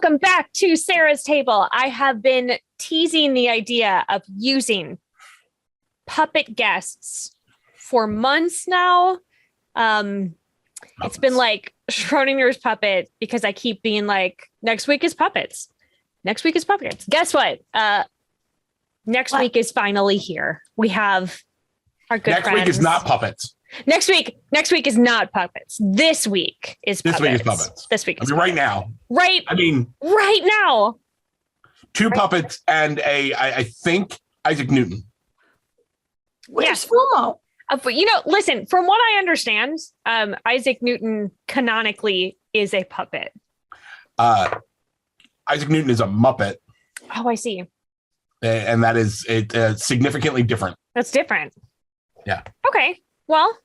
welcome back to Sarah's Table. I have been teasing the idea of using puppet guests for months now. It's been like Schrodinger's puppet because I keep being like, next week is puppets. Next week is puppets. Guess what? Next week is finally here. We have our good friends. Next week is not puppets. Next week is not puppets. This week is puppets. This week is right now. Right now. Two puppets and I think Isaac Newton. Where's Fomo? Listen, from what I understand, Isaac Newton canonically is a puppet. Isaac Newton is a Muppet. Oh, I see. And that is significantly different. That's different. Yeah. Okay. Well,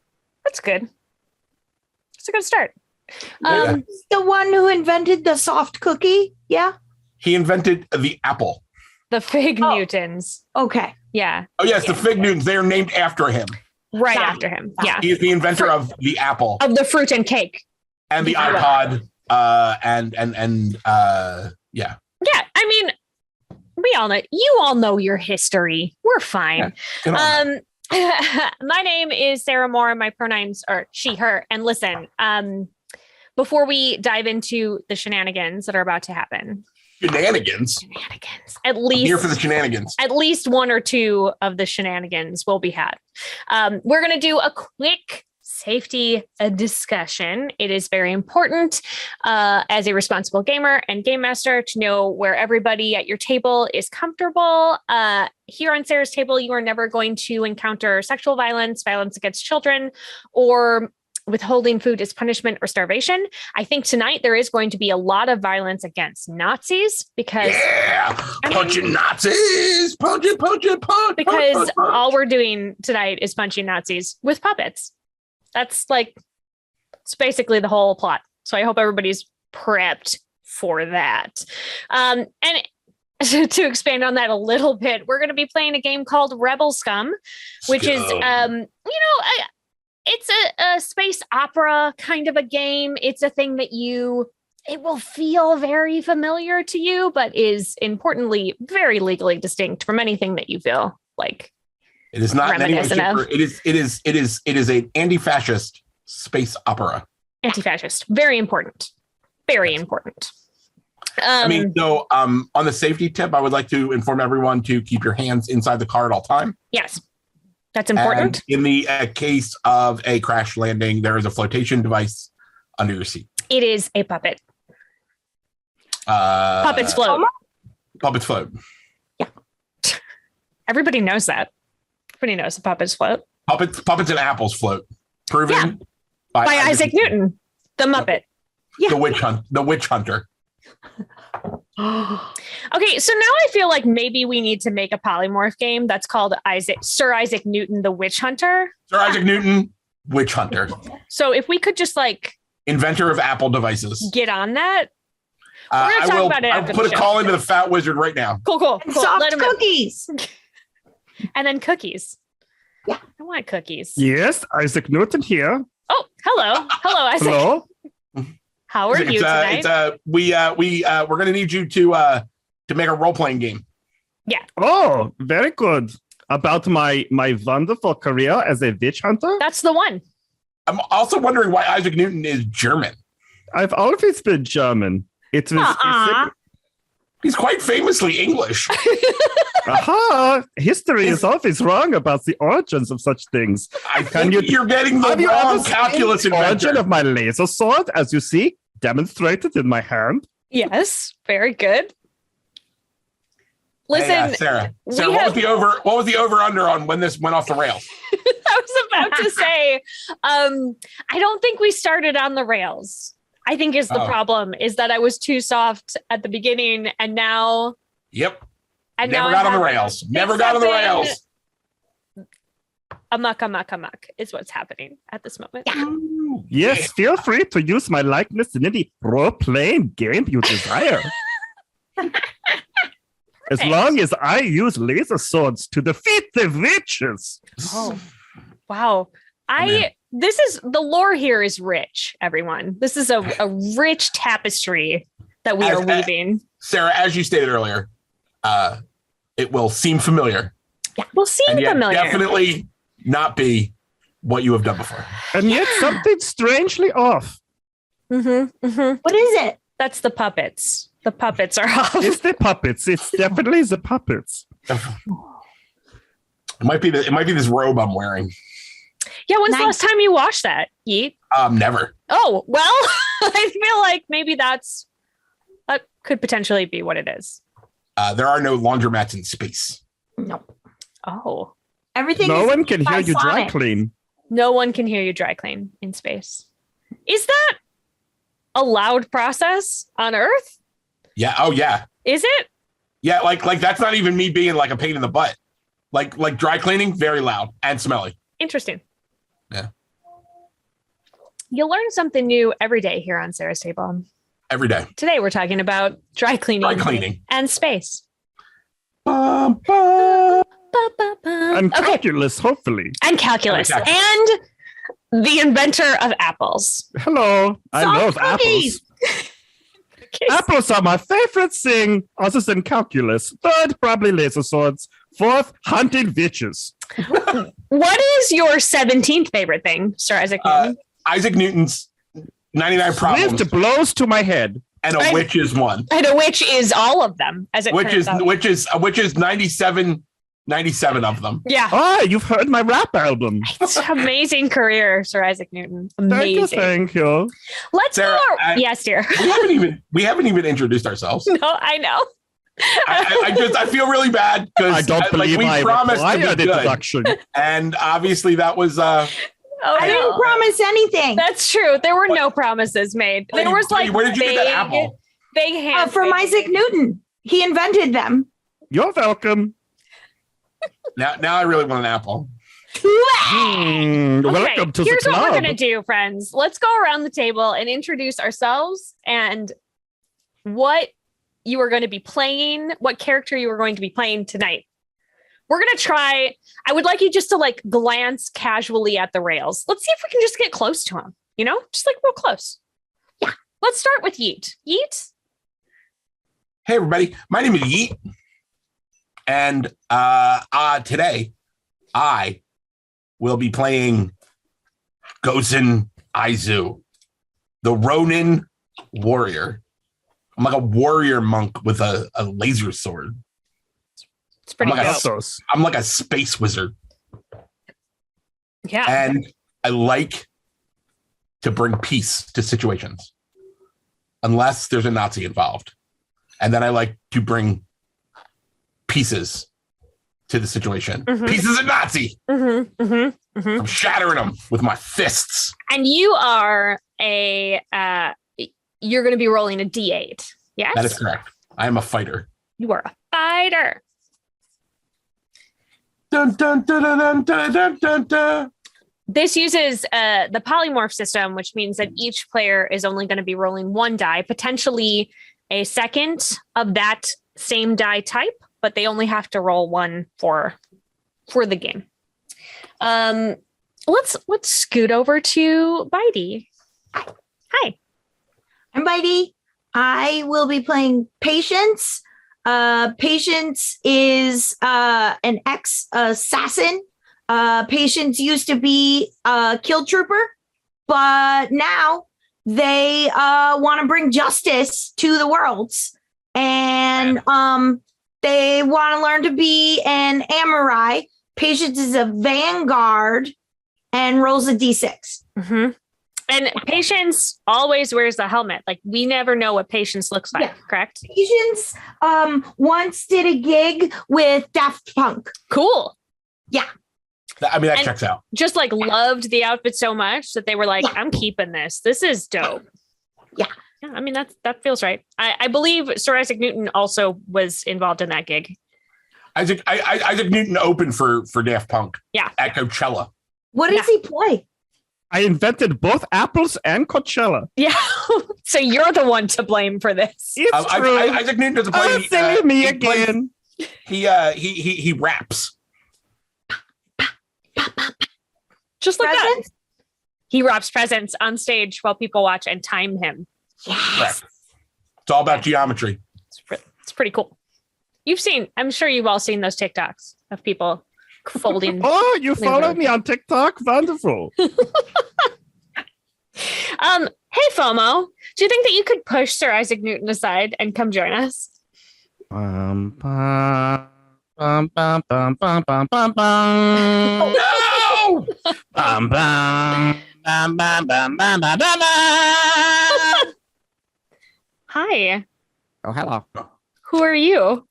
that's good. It's a good start. The one who invented the soft cookie? Yeah. He invented the apple. The Fig Newtons. Okay. Yeah. Oh, yes. The Fig Newtons. They are named after him. Right after him. Yeah. He is the inventor of the apple. Of the fruit and cake. And the iPod. Yeah. Yeah. I mean, we all know. You all know your history. We're fine. Yeah. My name is Sarah Moore. My pronouns are she, her. And listen, before we dive into the shenanigans that are about to happen. Shenanigans. At least I'm here for the shenanigans. At least one or two of the shenanigans will be had. We're going to do a quick safety discussion. It is very important as a responsible gamer and game master to know where everybody at your table is comfortable. Here on Sarah's Table, you are never going to encounter sexual violence, violence against children, or withholding food as punishment or starvation. I think tonight there is going to be a lot of violence against Nazis because punching Nazis, punch. Because all we're doing tonight is punching Nazis with puppets. That's it's basically the whole plot. So I hope everybody's prepped for that. And to expand on that a little bit, we're going to be playing a game called Rebel Scum, which is, it's a space opera kind of a game. It's a thing that it will feel very familiar to you, but is importantly very legally distinct from anything that you feel like. It is not in any way it is an anti-fascist space opera. Anti-fascist. Very important. Very important. On the safety tip, I would like to inform everyone to keep your hands inside the car at all time. Yes. That's important. And in the case of a crash landing, there is a flotation device under your seat. It is a puppet. Puppets float. Puppets float. Yeah. Everybody knows that. Everybody knows the puppets float. Puppets and apples float. Proven by Isaac Newton, the Muppet. Yeah. The witch hunter. Okay, so now I feel like maybe we need to make a polymorph game that's called Sir Isaac Newton, the Witch Hunter. Sir Isaac Newton, Witch Hunter. So if we could just inventor of Apple devices, get on that. We're gonna talk about it. I'll put a call into the Fat Wizard right now. Cool. Soft cookies. And then cookies. Yeah, I want cookies. Yes, Isaac Newton here. Oh, hello, Isaac. Hello. How are you tonight? We're gonna need you to make a role-playing game. Yeah. Oh, very good. About my wonderful career as a witch hunter? That's the one. I'm also wondering why Isaac Newton is German. I've always been German. It was He's quite famously English. Aha! History is always wrong about the origins of such things. I think you're getting the wrong calculus inventor. The origin of my laser sword, as you see, demonstrated in my hand. Yes, very good. Listen, Sarah, what was the over under on when this went off the rails? I was about to say, I don't think we started on the rails. I think is the problem is that I was too soft at the beginning and now. Yep. And never got on the rails. Never got on the rails. Amok is what's happening at this moment. Yeah. Yes, feel free to use my likeness in any role-playing game you desire. As long as I use laser swords to defeat the witches. Oh, wow. The lore here is rich, everyone. This is a rich tapestry that we are weaving. Sarah, as you stated earlier, it will seem familiar. Yeah, we'll seem familiar. Definitely not be what you have done before. And yet something strangely off. Mm-hmm, mm-hmm. What is it? That's the puppets. The puppets are off. It's the puppets. It's definitely the puppets. It might be this robe I'm wearing. Yeah, when's the last time you washed that, Yeet? Never. Oh, well, I feel like maybe that could potentially be what it is. There are no laundromats in space. No. Oh. Everything. No one can hear you dry clean. No one can hear you dry clean in space. Is that a loud process on Earth? Yeah. Oh, yeah. Is it? Yeah. Like that's not even me being like a pain in the butt. Like dry cleaning, very loud and smelly. Interesting. Yeah. You learn something new every day here on Sarah's Table. Every day. Today we're talking about dry cleaning and space. Bum, bum. And calculus, hopefully. And calculus. And the inventor of apples. Hello. I love apples. Apples are my favorite thing, other than calculus. Third, probably laser swords. Fourth, hunting witches. What is your 17th favorite thing, Sir Isaac Newton? Isaac Newton's 99 problems. Swift blows to my head. And a witch is one. And a witch is all of them, as it turns out. Which is 97 of them. Yeah. Oh, you've heard my rap album. It's an amazing career, Sir Isaac Newton. Amazing. Thank you. Let's Sarah, go. Yes, dear. We haven't even introduced ourselves. No, I know. I feel really bad because I don't believe we promised to be good. Introduction. And obviously that was I didn't promise anything. That's true. There were no promises made. There was like where did you get that apple? Big hand from Isaac Newton. He invented them. You're welcome. Now I really want an apple. Welcome to the club. Here's what we're going to do, friends. Let's go around the table and introduce ourselves and what you are going to be playing, what character you are going to be playing tonight. We're going to try. I would like you just to like glance casually at the rails. Let's see if we can just get close to them, just like real close. Yeah. Let's start with Yeet. Yeet. Hey, everybody. My name is Yeet. And today I will be playing Gozen Aizu, the Ronin warrior. I'm like a warrior monk with a laser sword. It's pretty cool. I'm like a space wizard. Yeah. And I like to bring peace to situations, unless there's a Nazi involved. And then I like to bring pieces to the situation. Mm-hmm. Pieces of Nazi. Mm-hmm, mm-hmm, mm-hmm. I'm shattering them with my fists. And you are you're going to be rolling a D8. Yes? That is correct. I am a fighter. You are a fighter. Dun, dun, dun, dun, dun, dun, dun, dun. This uses the polymorph system, which means that each player is only going to be rolling one die, potentially a second of that same die type, but they only have to roll one for the game. Let's scoot over to Bitey. Hi. I'm Bitey. I will be playing Patience. Patience is an ex-assassin. Patience used to be a kill trooper, but now they want to bring justice to the worlds. And they want to learn to be an Amurai. Patience is a vanguard and rolls a d6. Mm-hmm. And Patience always wears the helmet. Like, we never know what Patience looks like, correct? Patience once did a gig with Daft Punk. Cool. Yeah. I mean, that checks out. Just like loved the outfit so much that they were like, I'm keeping this. This is dope. Yeah. Yeah, I mean, that feels right. I believe Sir Isaac Newton also was involved in that gig. Isaac Newton opened for Daft Punk. Yeah. At Coachella. What does he play? I invented both apples and Coachella. Yeah. So you're the one to blame for this. It's true. Isaac Newton doesn't play. Silly me again. He raps. Just like that. He wraps presents on stage while people watch and time him. Yes. It's all about geometry. It's pretty cool. I'm sure you've all seen those TikToks of people folding. Oh, you follow me on TikTok? Wonderful. Hey, Fomo, do you think that you could push Sir Isaac Newton aside and come join us? Bum, bum, bum, bum, bum, bum, bum, bum, bum. No! Bum, bum, bum, bum, bum, bum, bum, bum. Hi, Oh, hello. who are you?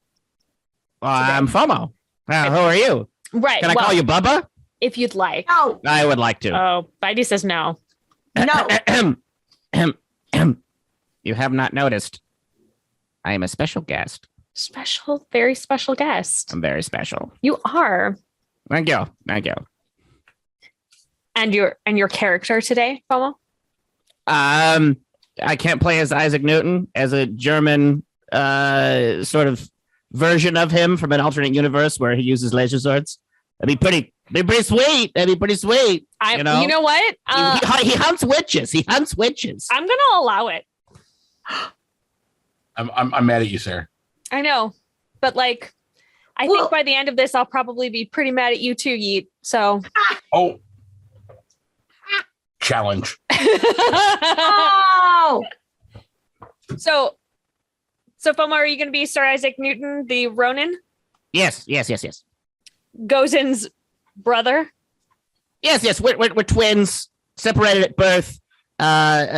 I'm Fomo. Who are you? Right. Can I call you Bubba? if you'd like? No, I would like to. Oh, Bitey says no. no. You have not noticed. I am a special guest. Special, very special guest. I'm very special. You are. Thank you. Thank you. And your character today, Fomo? I can't play as Isaac Newton, as a German sort of version of him from an alternate universe where he uses laser swords. That'd be pretty sweet. That'd be pretty sweet. You know what? He hunts witches. He hunts witches. I'm gonna allow it. I'm mad at you, Sarah. I know, but like, I think by the end of this, I'll probably be pretty mad at you too, Yeet. So. Oh. Challenge. Oh, So Fomo, are you going to be Sir Isaac Newton, the Ronin? Yes. Gozen's brother? Yes. We're twins, separated at birth,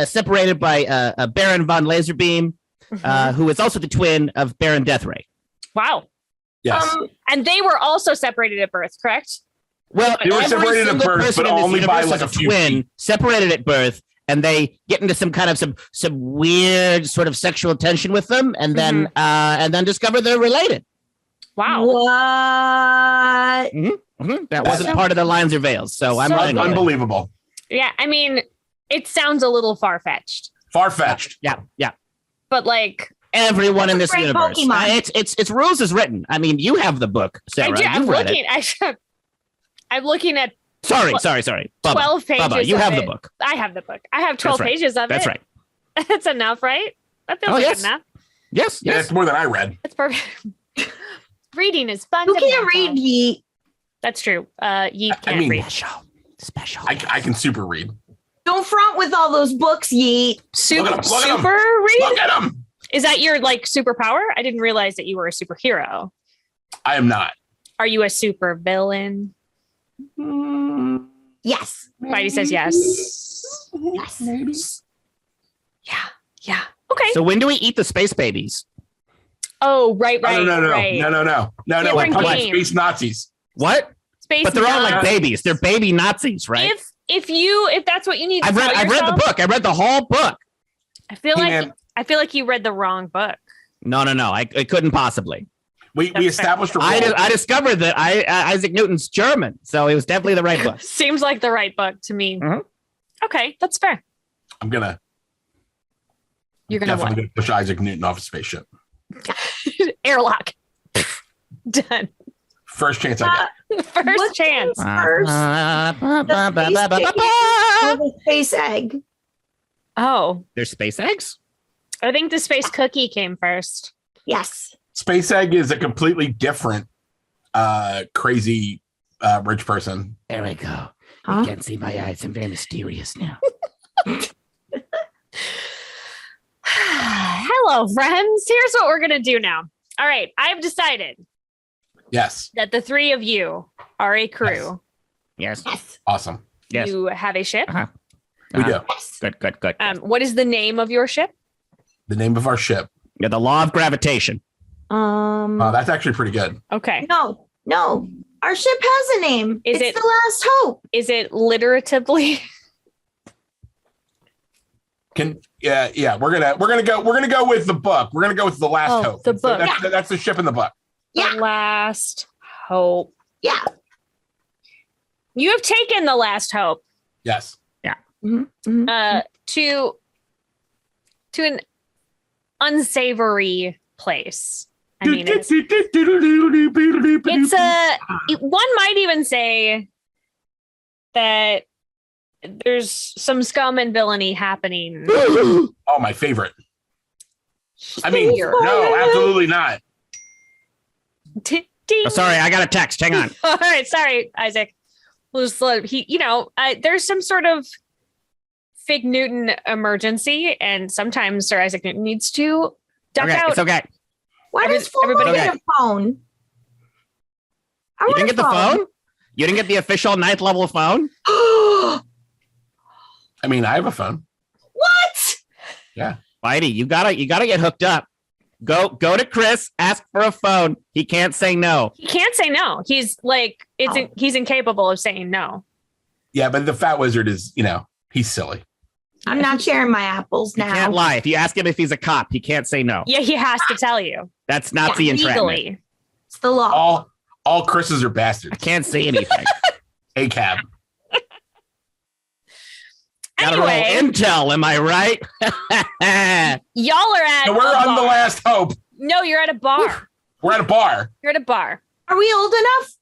separated by Baron von Laserbeam, who is also the twin of Baron Deathray. Wow. Yes. And they were also separated at birth, correct? Well, They were every separated at single birth, person but in this only by, universe like, is a few twin, feet. separated at birth, and they get into some kind of some weird sort of sexual tension with them, and then discover they're related. Wow. what? That wasn't part of the lines or veils, so I'm running with it. Unbelievable. Yeah, I mean, it sounds a little far-fetched, Far-fetched. Yeah. but like, Everyone in this Great universe. Pokemon. It's rules as written. I mean, you have the book, Sarah. I'm You've read it. looking at Sorry. Bubba, 12 pages. Bubba, you of have it. the book. I have the book. I have 12 That's right. pages of That's it. right. That's enough, right? That feels like yes. enough. Yes. Yeah, it's more than I read. That's perfect. Reading is fun. You can't read Yeet. That's true. Yeet can't mean- read. Special. I can super read. Don't front with all those books, Yeet. Super, Look at 'em, look at 'em. super read? Look at him. Is that your like superpower? I didn't realize that you were a superhero. I am not. Are you a super villain? Yes. Bitey says yes. Yes. Yeah. Okay. So when do we eat the space babies? Oh, right. No. Right. No. Different We're game. space Nazis. What? Space. But they're all like Nazis. babies. They're baby Nazis, right? If that's what you need to I tell read the yourself, book. I read the whole book. I feel Man. like you read the wrong book. No. I couldn't possibly. We That's established a rule. I discovered that Isaac Newton's German, so it was definitely the right book. Seems like the right book to me. Mhm. Okay, that's fair. I'm gonna You're gonna definitely gonna push Isaac Newton off a spaceship. what? Airlock. Done. First chance I get. First What chance. First, the space egg. Oh, There's space eggs? I think the space cookie came first. Yes. Space Egg is a completely different crazy rich person. There we go. Huh? You can't see my eyes. I'm very mysterious now. Hello, friends. Here's what we're gonna do now. All right, I've decided Yes. that the three of you are a crew. Yes. Yes. Awesome. Yes. You have a ship. Uh-huh. We do. Yes. Good. What is the name of your ship? The name of our ship. Yeah, the law of gravitation. That's actually pretty good. Okay. No. Our ship has a name. Is it's it- the last hope. Is it literatively? Yeah. We're gonna go with the book. We're gonna go with the last Oh, hope. the book. That's the ship in the book. Yeah. The last hope. Yeah. You have taken the last hope Yes. to an unsavory place. I mean, it's one might even say that there's some scum and villainy happening. Oh, my favorite. I mean, no, absolutely not. Ding. Oh, sorry, I got a text. Hang on. All right, sorry, Isaac. We'll just there's some sort of Fig Newton emergency, and sometimes Sir Isaac Newton needs to duck out. It's okay. Why does everybody get a phone? You didn't get the phone? You didn't get the official 9th level phone? I mean, I have a phone. What? Yeah. Bitey, you gotta get hooked up. Go to Chris, ask for a phone. He can't say no. He can't say no. He's like, he's incapable of saying no. Yeah, but the fat wizard is, he's silly. I'm not sharing my apples now. He can't lie. If you ask him if he's a cop, he can't say no. Yeah, he has to tell you. That's Nazi entrapment. Legally. It's the law. All Chris's are bastards. I can't say anything. A cab. Gotta roll intel, am I right? Y'all are at So we're on the last hope. No, you're at a bar. We're at a bar. You're at a bar. Are we old enough?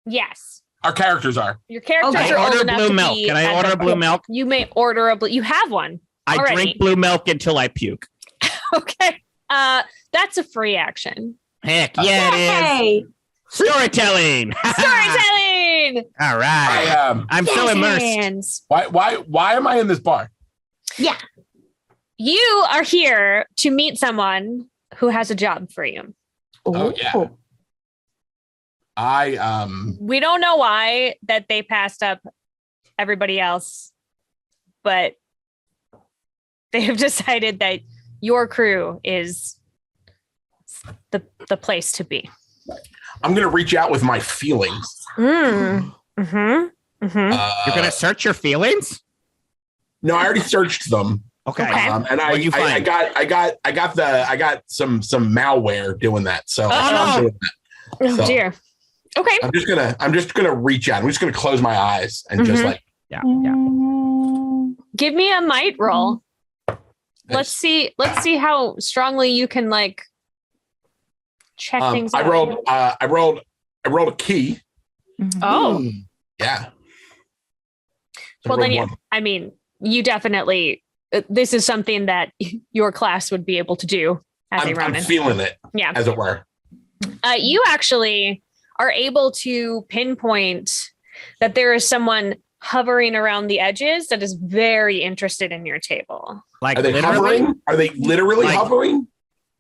Yes. Our characters are. Your characters I are old order enough blue to milk. be Can I at order the blue bar. milk? You may order a blue. You have one. I already. drink blue milk until I puke. Okay. That's a free action. Heck yeah, it is. Storytelling. Storytelling. All right. I'm so immersed. Hands. Why am I in this bar? Yeah. You are here to meet someone who has a job for you. Oh yeah. We don't know why that they passed up everybody else, but they have decided that your crew is the place to be. I'm gonna reach out with my feelings. You're gonna search your feelings? No, I already searched them. Okay. And I got some malware doing that. So I'm doing that. Oh dear. Okay. I'm just gonna reach out. I'm just gonna close my eyes and just like yeah. Give me a might roll. Let's see how strongly you can like check things out. I rolled a key. Oh. Yeah. So well then you definitely this is something that your class would be able to do as a Ronin. I'm feeling it. Yeah. As it were. You actually are able to pinpoint that there is someone hovering around the edges that is very interested in your table. Like, are they hovering? Are they literally hovering?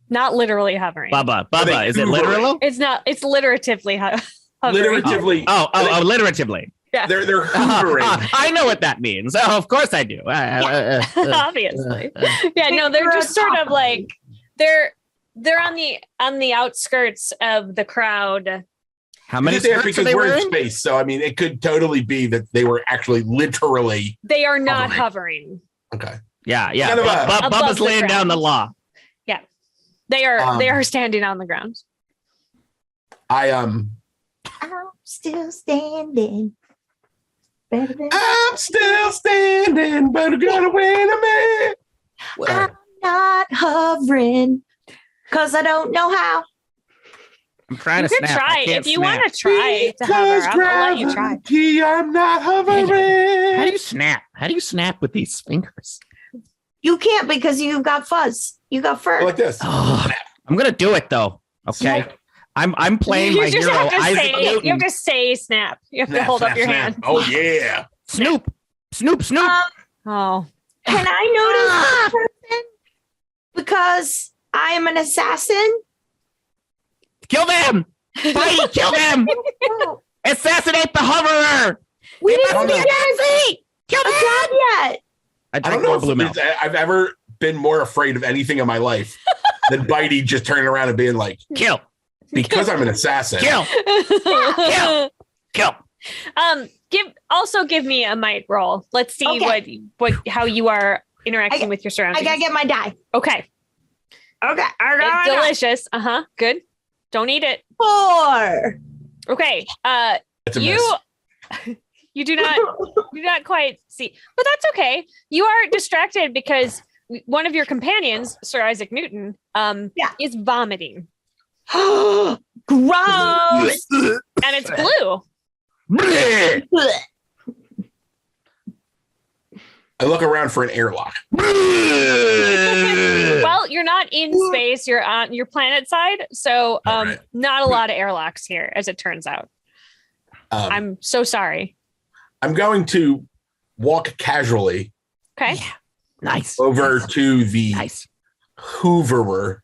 Not literally hovering. Bubba, is it literal? It's not. It's literatively hovering. Literatively. Oh, literatively. Yeah. They're hovering. I know what that means. Oh, of course I do. Obviously. Yeah, no, they're just sort of like they're on the outskirts of the crowd. How many skirts are they wearing? Because we're in space, so I mean, it could totally be that they were actually literally. They are not hovering. Okay. Yeah. Bubba's laying down the law. Yeah, they are standing on the ground. I'm still standing. I'm still standing, but I'm gonna win a man. I'm not hovering because I don't know how. I'm trying to snap. Try if you want to try to hover. I'll let you try. I'm not hovering. How do you snap? How do you snap with these fingers? You can't because you've got fuzz. You got fur. Like this. Oh, I'm gonna do it though. Okay. Snap. I'm playing my hero. Isaac Newton. You have to say snap. You have to hold up your hand. Oh yeah. Snoop. Oh. Can I notice this person? Because I am an assassin. Kill them! Bitey, kill them! Assassinate the hoverer! We didn't get a Kill them! yet. I don't know if I've ever been more afraid of anything in my life than Bitey just turning around and being like, kill. Because I'm an assassin. Kill. Give me a might roll. Let's see how you are interacting with your surroundings. I gotta get my die. Okay. It's delicious. Good. Don't eat it. 4. Okay. You do not quite see, but that's okay. You are distracted because one of your companions, Sir Isaac Newton, is vomiting. Gross. And it's blue. I look around for an airlock. Well, you're not in space. You're on your planet side. So Right. not a lot of airlocks here, as it turns out. I'm so sorry. I'm going to walk casually Okay. Yeah. Nice. over to the Hooverer.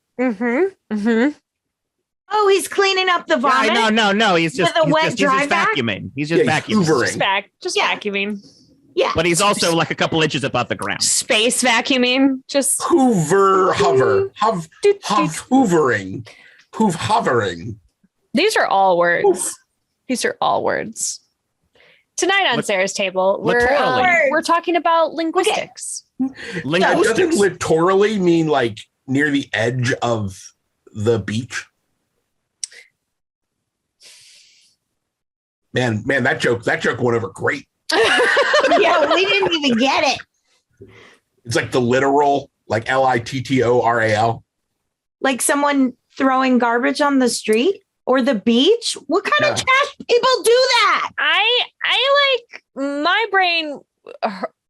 Oh, he's cleaning up the vomit. No. He's just With a wet he's just dry vac? vacuuming. He's just vacuuming. Hoovering. Just Yeah. vacuuming. Yeah. But he's also like a couple inches above the ground. Space vacuuming. Just Hoovering. These are all words. Oof. These are all words. Tonight on Sarah's table, Literally. we're talking about linguistics. Linguistics. Doesn't literally mean like near the edge of the beach? Man, that joke went over great. Yeah, we didn't even get it. It's like the literal, like Littoral. Like someone throwing garbage on the street or the beach. What kind of trash people do that? I like my brain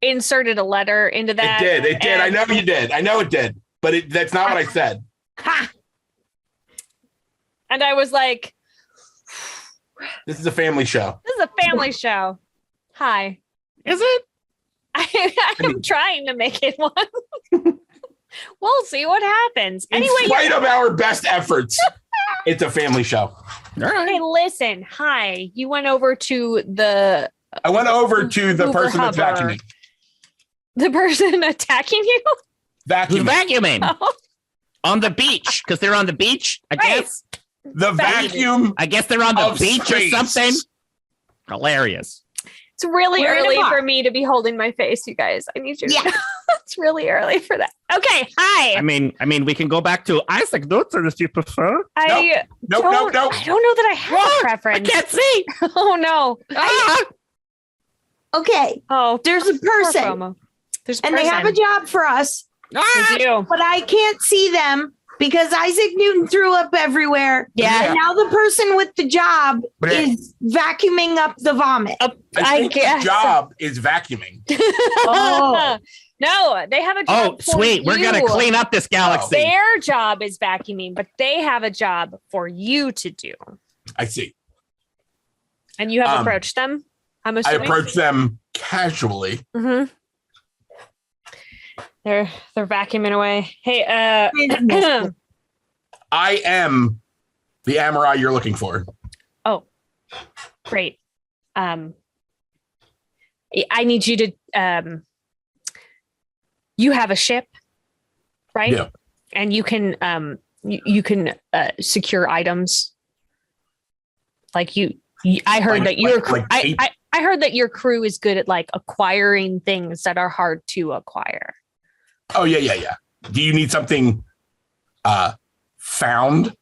inserted a letter into that. It did. I know you did. I know it did. But that's not what I said. Ha! And I was like, This is a family show. this is a family show. Hi. Is it? I'm trying to make it one. We'll see what happens. Anyway, In spite of our best efforts, it's a family show. All right. hey, listen. Hi. You went over to the I went over to the Hoover person that's hover. vacuuming. the person attacking you. Who's Vacuuming. vacuuming? Oh, On the beach. Because they're on the beach, I right. guess. The vacuum. I guess they're on the Of beach space. or something. Hilarious. It's really We're in a early bar. for me to be holding my face, you guys. I need you. Yeah. It's really early for that. Okay. Hi. I mean, we can go back to Isaac Newton if you prefer. I Nope. I don't know that I have a I preference. can't see. Oh no. Ah! Okay, Oh, there's a poor person FOMO. There's a and they have a person. job for us, Ah! They do. but I can't see them because Isaac Newton threw up everywhere. Yeah. And now the person with the job But is vacuuming up the vomit. I think guess. his job is vacuuming. Oh. No, they have a job. Oh, for sweet. We're going to you. clean up this galaxy. Their job is vacuuming, but they have a job for you to do. I see. And you have approached them. I'm I assuming. approach them casually. Mm-hmm. They're vacuuming away. Hey, I am the Amorai you're looking for. oh, great. I need you to. You have a ship, right? Yeah. And you can you can secure items. Like I heard that your crew. I heard that your crew is good at like acquiring things that are hard to acquire. Oh, yeah. Do you need something found?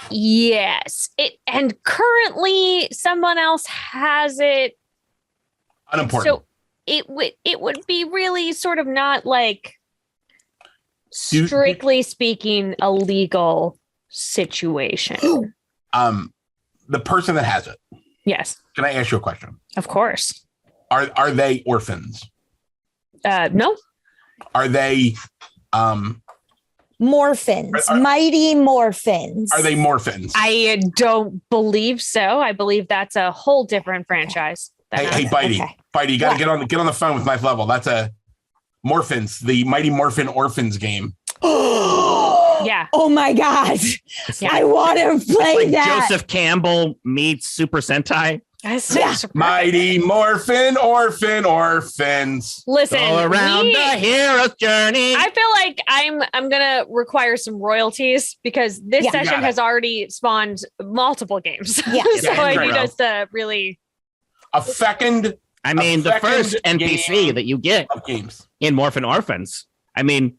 Yes. And currently someone else has it. Unimportant. So it would be really sort of not like strictly speaking a legal situation. The person that has it. Yes, Can I ask you a question? of course. Are they orphans? No. Are they Morphins, Are- mighty morphins. are they morphins? I don't believe so. I believe that's a whole different franchise. Hey, Bitey. Okay. Bitey, you gotta get on the phone with Knife Level. That's a Morphins, the Mighty Morphin Orphans game. Yeah. Oh my God. Yeah. I want to play Like that. Joseph Campbell meets Super Sentai. Yeah. Mighty Morphin Orphans. Listen, All around the hero's journey. I feel like I'm gonna require some royalties because this Yeah. session Got it. has already spawned multiple games. Yeah. So Yeah, I fair need enough. us to really. A second I mean, the first second NPC game that you get of games. in Morphin Orphans, I mean,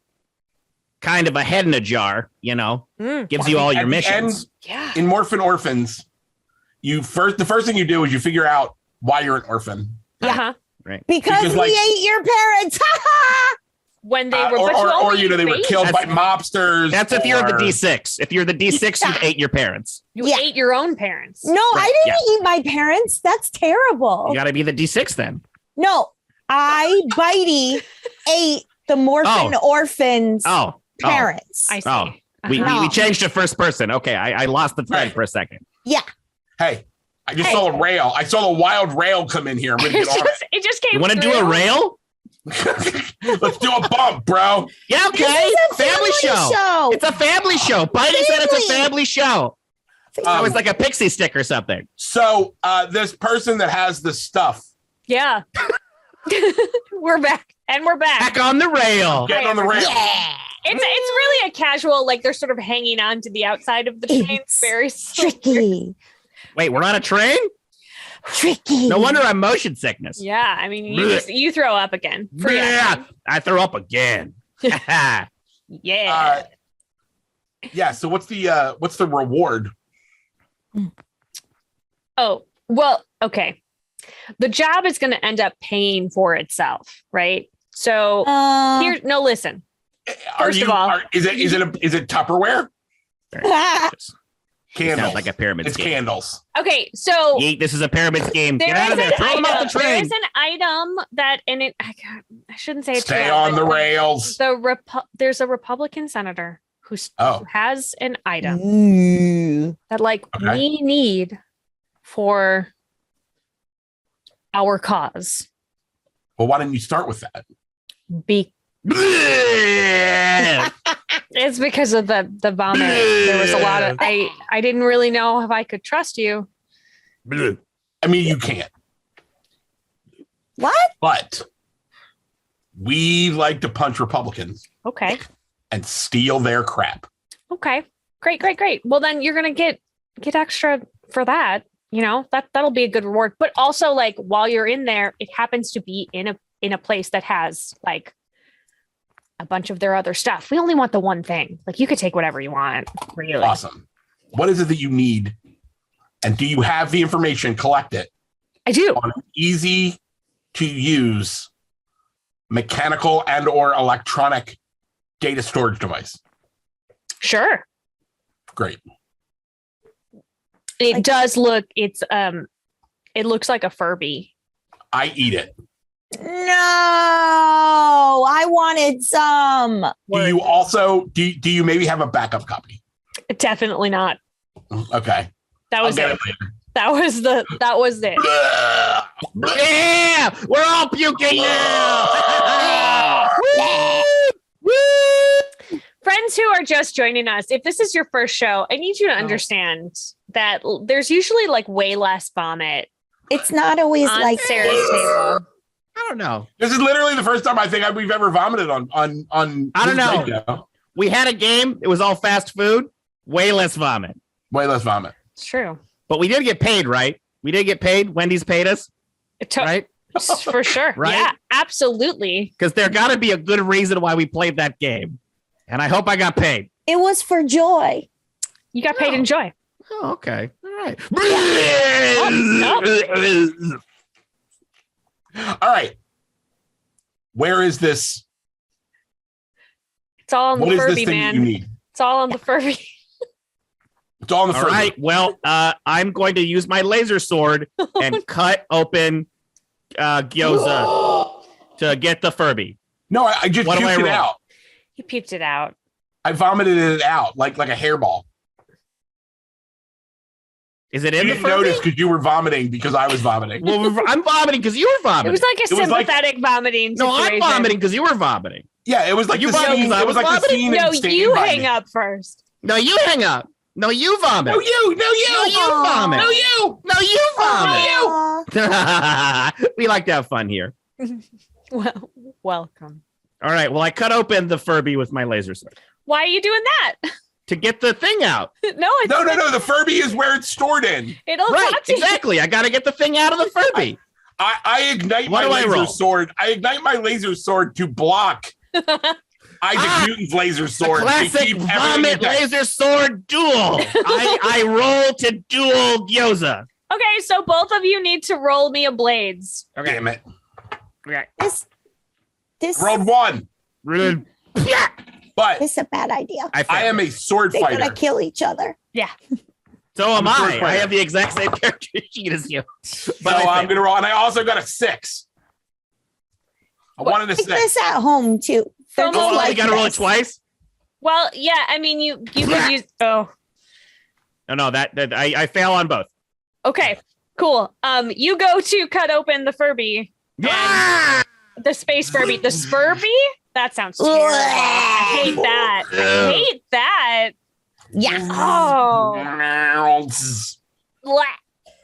kind of a head in a jar, gives you all your At the missions. Yeah. In Morphin Orphans, the first thing you do is you figure out why you're an orphan. Yeah. Because Because, we like- ate your parents. When they were, or but you only they were ate- killed by mobsters. That's if you're the or- D6. If you're the D6, you ate your parents. You Yeah. ate your own parents. No, Right, I didn't eat my parents. That's terrible. You got to be the D6 then. No, Bitey ate the Morphin orphan's parents. I see. Oh, we changed to first person. Okay, I lost the thread for a second. Yeah. Hey, I just saw a rail. I saw the wild rail come in here. I'm gonna get on it. It just came. You want to do a rail? Let's do a bump, bro. Yeah, okay. This is a Family show. It's a family show. Bitey said it's a family show. It was like a pixie stick or something. So this person that has the stuff. Yeah. We're back. And we're back. Back on the rail. Getting on the rail. Yeah. It's really a casual, like they're sort of hanging on to the outside of the train. It's Very tricky. Wait, we're on a train? Tricky. No wonder I'm motion sickness. Yeah, I mean, you throw up again. Yeah, I throw up again. Yeah. Yeah. So what's the reward? Oh, well, okay. The job is going to end up paying for itself, right? So listen. First of all, is it Tupperware? Candles. Sounds like a pyramid It's scheme. Candles. Okay, so Yeet, this is a pyramid scheme. Get out of there. Throw them off the train. There's an item that in it. I shouldn't say it. Stay on the rails. There's a Republican senator who has an item that we need for our cause. Well, why didn't you start with that? It's because of the vomit. There was a lot of I didn't really know if I could trust you. I mean, you can't. What? But we like to punch Republicans. Okay. And steal their crap. Okay. Great. Well, then you're gonna get extra for that. You know, that'll be a good reward. But also, like, while you're in there, it happens to be in a place that has like a bunch of their other stuff. We only want the one thing. Like, you could take whatever you want, really. Awesome. What is it that you need? And do you have the information? Collect it. I do. On an easy to use mechanical and or electronic data storage device. Sure. Great. It does look, it looks like a Furby. I eat it. No, I wanted some. Do you maybe have a backup copy? Definitely not. Okay. That was it. That was it. Yeah, we're all puking now. Friends who are just joining us, if this is your first show, I need you to understand that there's usually like way less vomit. It's not always on like Sarah's table. I don't know. This is literally the first time I think we've ever vomited on. I don't know. We had a game. It was all fast food. Way less vomit. Way less vomit. It's true. But we did get paid, right? We did get paid. Wendy's paid us, right? For sure. Right? Yeah, absolutely. Because there got to be a good reason why we played that game. And I hope I got paid. it was for joy. You got paid in joy. Oh, okay. All right. All right. Where is this? It's all on What the is this Furby, thing man. you need? It's all on the Furby. It's all on the All Furby. right. Well, I'm going to use my laser sword and cut open gyoza to get the Furby. No, I just What do I puked it roll? out. You puked it out. I vomited it out like a hairball. Is it You in the didn't Furby? notice because you were vomiting because I was vomiting. Well, I'm vomiting because you were It vomiting. was like a It was like- sympathetic vomiting No, situation. I'm vomiting because you were vomiting. Yeah, it was like You the vomited scene. because I It was was like the vomiting? scene. No, in Stand you By hang Me. up first. No, you hang up. No, you vomit. No, you. No, you vomit. No, you. No, you vomit. Aw. We like to have fun here. Well, welcome. All right. Well, I cut open the Furby with my laser sword Why are you doing that? to get the thing out. No, it's No. The Furby is where it's stored in. It'll Right. talk to you. Exactly. I got to get the thing out of the Furby. I ignite What my do I roll? laser sword. I ignite my laser sword to block Isaac Newton's laser sword. to Classic keep everything vomit intact. laser sword duel. I roll to duel gyoza. Okay, so both of you need to roll me a blades. Damn it. This Rolled one. Yeah. But this is a bad idea. I am a sword They're fighter. gonna kill each other. So am I'm a sword I. I fighter. have the exact same character sheet as you. So But I I'm failed. going to roll. And I also got a 6. I wanted to Like say. this at home too. They're Fomo, just Oh, like you got to roll it this. twice? Well, yeah. I mean, you could use. Oh, No, that I fail on both. okay, cool. You go to cut open the Furby, Yeah! the space Furby, the Spurby. That sounds terrible. I hate that. I hate that. Yeah. Oh. Blah.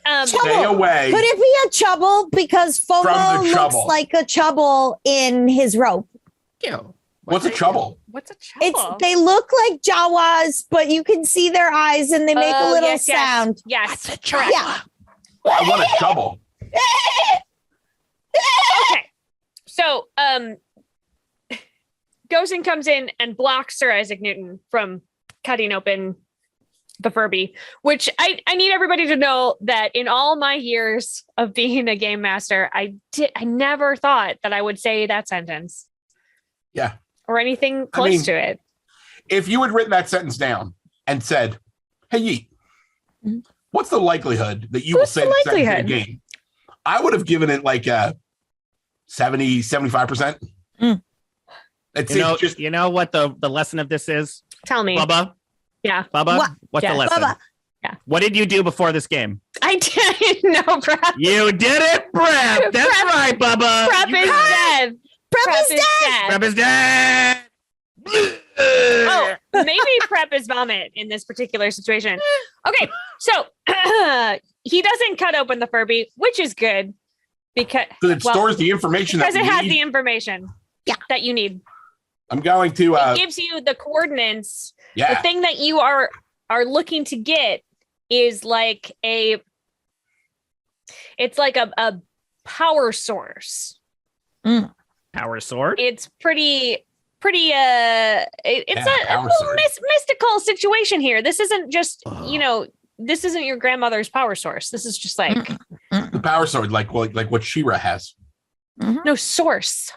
Chubble. Stay away. Could it be a chubble? Because From Fomo the looks chubble. like a chubble in his rope. What's a trouble? What's a trouble? They look like Jawas, but you can see their eyes and they make a Oh, little yes, yes. sound. Yes. Correct. Yeah. I want a trouble. Okay. So, Gozen comes in and blocks Sir Isaac Newton from cutting open the Furby, which I need everybody to know that in all my years of being a game master, I never thought that I would say that sentence. Yeah. Or anything close to it. If you had written that sentence down and said, "Hey, Yeet, Mhm. what's the likelihood that you What's will say the the sentence in a likelihood? game?" I would have given it like a 70, 75%. Mm. It's You know, just you know what the lesson of this is, Tell me. Bubba? Yeah. Bubba, What? what's Yeah. the lesson? Bubba. Yeah. What did you do before this game? I didn't know prep. You did it, prep. That's Prep. right, Bubba. Prep You is got it. dead. Prep is dead. Prep is dead. Oh, maybe prep is vomit in this particular situation. Okay, so he doesn't cut open the Furby, which is good because it stores the information because that it we has need. the information that you need. I'm going to It gives you the coordinates. The yeah. thing that you are looking to get is like it's like a power source. Power sword. It's pretty it's Yeah, a power sword. mystical situation here. This isn't just Oh. this isn't your grandmother's power source. This is just like The power sword, like what She-Ra has. no source.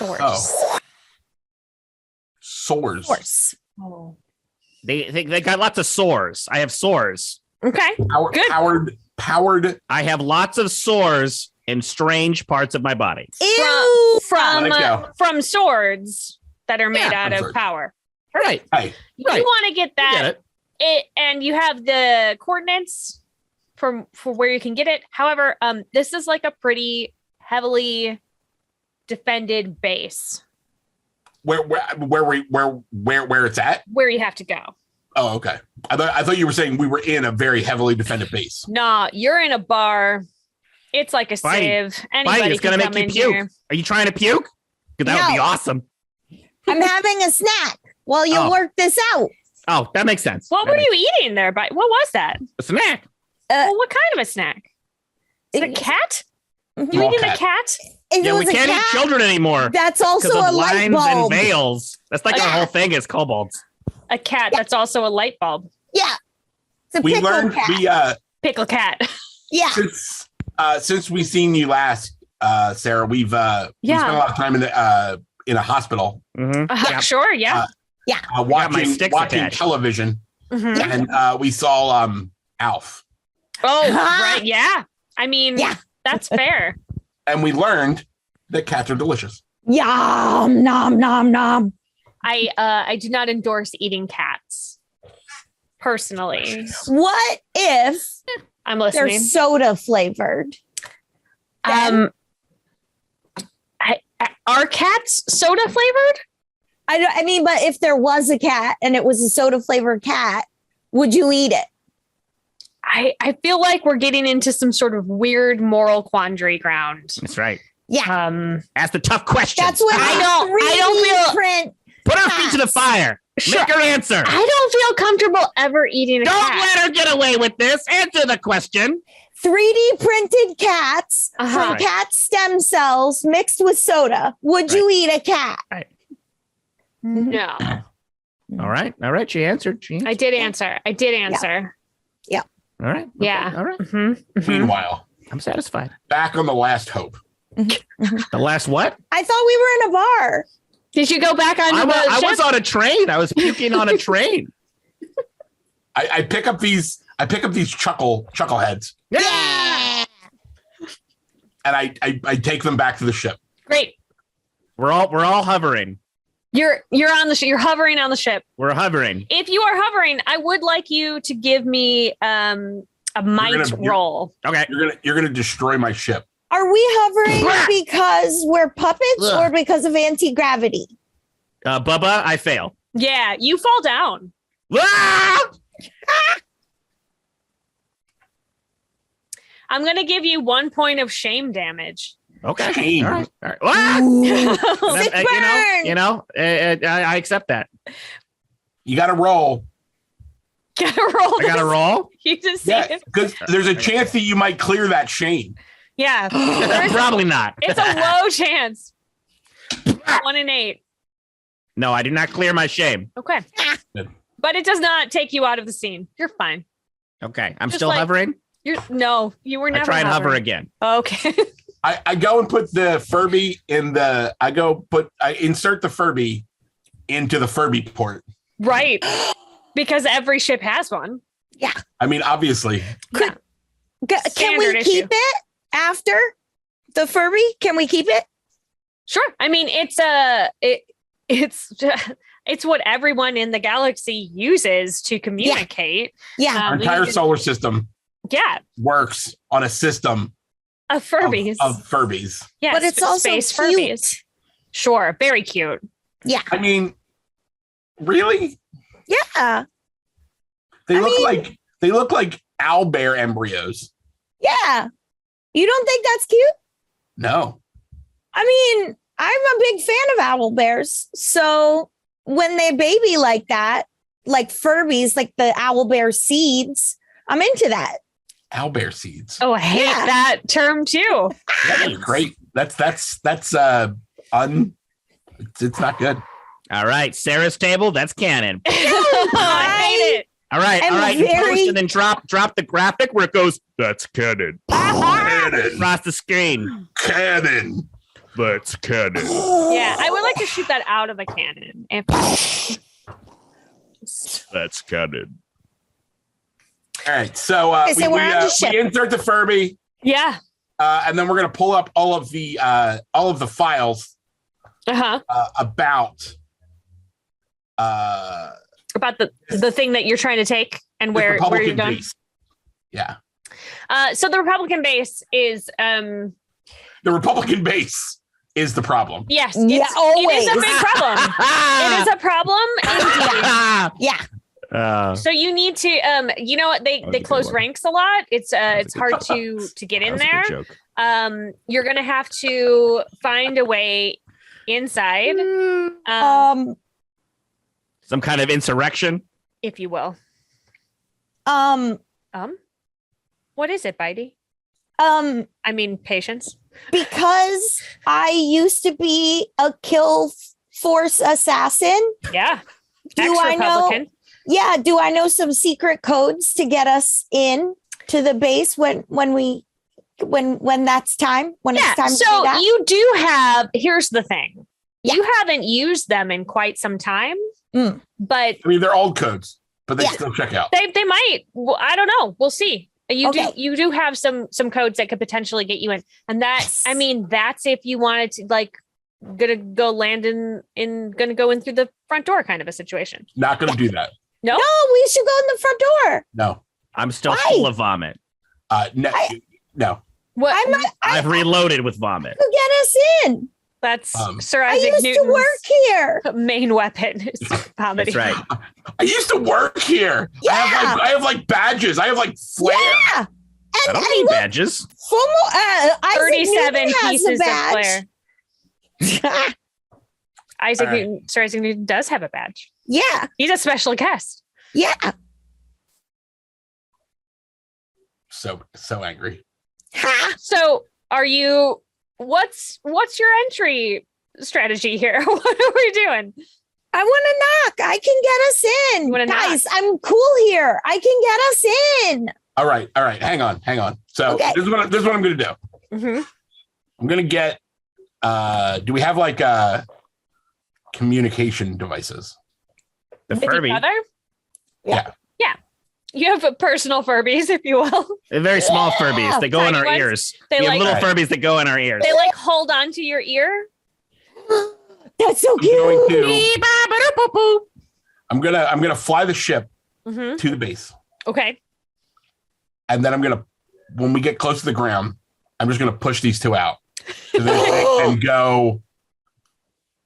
Oh. Swords. Horse. Oh. They got lots of sores. I have sores. Okay. Good. Powered. I have lots of sores in strange parts of my body. Ew. From Let it go. from swords that are made out from of swords. power. Right. Hey, You Right. want to get You that get it. and you have the coordinates for where you can get it. However, this is like a pretty heavily defended base where it's at? where you have to go. Oh, okay. I thought you were saying we were in a very heavily defended base. Nah, you're in a bar. It's like a Bitey. sieve. Anybody it's gonna can make come you in puke. here. Are you trying to puke? 'Cause that would be No. awesome. I'm having a snack while you Oh. work this out. Oh, that makes sense. What That were makes- you eating there? What was that? A snack. Well, what kind of a snack? Is it a cat? You Small eating a cat. cat? If Yeah, it we was a can't eat cat, children anymore that's because also of a light lines and bulb. veils. That's like our Yeah. whole thing is kobolds. A cat that's also a light bulb. Yeah. It's a We pickle learned cat. Pickle cat. Yeah. since we seen you last, Sarah, we spent a lot of time in a hospital Mm-hmm. Sure, yeah. got my watching sticks attached. television, Mhm. and we saw Alf, Oh, right. Yeah. I mean, Yeah. that's fair. and we learned that cats are delicious. Yum, nom, nom, nom. I do not endorse eating cats personally. What if I'm they're listening. soda flavored? Are cats soda flavored? I mean, but if there was a cat and it was a soda flavored cat, would you eat it? I feel like we're getting into some sort of weird moral quandary ground. That's right. Yeah. Ask the tough questions. That's what I don't feel- print. Put our feet to the fire. Sure. Make her answer. I don't feel comfortable ever eating a Don't cat. let her get away with this. Answer the question. 3D printed cats Uh-huh. from cat stem cells mixed with soda. Would you eat a cat? No, All right. All right. She answered. I did answer. All right. Yeah. All right. Mhm. Meanwhile, I'm satisfied. back on the last hope. The last what? I thought we were in a bar. Did you go back on I the was ship? on a train. I was puking on a train. I pick up these chuckleheads, Yeah. and I take them back to the ship. Great. We're all hovering. You're on the you're hovering on the ship. We're hovering. If you are hovering, I would like you to give me a might roll. Okay. You're gonna destroy my ship. Are we hovering because we're puppets or because of anti-gravity? Bubba, I fail. Yeah, you fall down. I'm going to give you 1 point of shame damage. Okay. Shame. All right. Sick burn. I accept that. You got to roll. Gotta roll. I got to roll? You just Yeah, because there's a chance that you might clear that shame. Yeah. Probably not. It's a low chance. 1 in 8. No, I do not clear my shame. Okay. But it does not take you out of the scene. You're fine. Okay. I'm Just still like- hovering. No, you were never. I try and hover hovering. again. Okay. I go and put the Furby in I insert the Furby into the Furby port. Right. Because every ship has one. Yeah. I mean, obviously. Yeah. Can Standard we issue. keep it after the Furby? Can we keep it? Sure. I mean, it's what everyone in the galaxy uses to communicate. Yeah. Our entire solar system works on a system of Furbies. Of Furbies. Yes, but it's also space cute. Furbies. Sure. Very cute. Yeah. I mean, really? Yeah. They look like owlbear embryos. Yeah. You don't think that's cute? No. I mean, I'm a big fan of owl bears. So when they baby like that, like Furbies, like the owl bear seeds, I'm into that. Owlbear seeds. Oh, I hate that term too. That's great. It's not good. All right. Sarah's table. That's canon. I hate it. All right. You post and then drop the graphic where it goes, that's canon. Cannon. Across the screen. Cannon. That's canon. Yeah, I would like to shoot that out of a cannon. That's canon. All right, so we insert the Furby. Yeah. And then we're gonna pull up all of the files about the thing that you're trying to take and where you're going. Base. Yeah. So the Republican base is the Republican base is the problem. Yes. Always. It is a big problem. It is a problem indeed. Yeah. So you need to you know what, they close ranks a lot. It's hard to get in there. You're gonna have to find a way inside. Some kind of insurrection, if you will. What is it, Bitey? I mean, patience. Because I used to be a kill force assassin. Yeah. Do I know? Yeah. Do I know some secret codes to get us in to the base when that's time? When it's time to do that? You do have. Here's the thing. Yeah. You haven't used them in quite some time, but I mean they're old codes, but they still check out. They might. Well, I don't know. We'll see. You do have some codes that could potentially get you in, and that's if you wanted to gonna go gonna go in through the front door kind of a situation. Not gonna do that. No, we should go in the front door. No, I'm still full of vomit. No. What? I've reloaded with vomit. To get us in. That's Sir Isaac Newton's to work here. Main weapon is vomiting. That's right. I used to work here. Yeah. I have badges. I have flair. Yeah. I don't need badges. Fomo, 37 pieces of flair. Right. Sir Isaac Newton does have a badge. Yeah. He's a special guest. Yeah. So angry. So are you, what's your entry strategy here? What are we doing? I want to knock. I can get us in. Guys, I'm cool here. I can get us in. All right. Hang on. So this is what I'm going to do. Mm-hmm. I'm going to get, do we have communication devices? The Furby. Yeah. You have personal Furbies, if you will. They're very small Furbies. They go in our ears. We have little Furbies that go in our ears. They hold on to your ear. That's so I'm gonna fly the ship Mhm. to the base, Okay. and then when we get close to the ground, I'm just gonna push these two out so they can go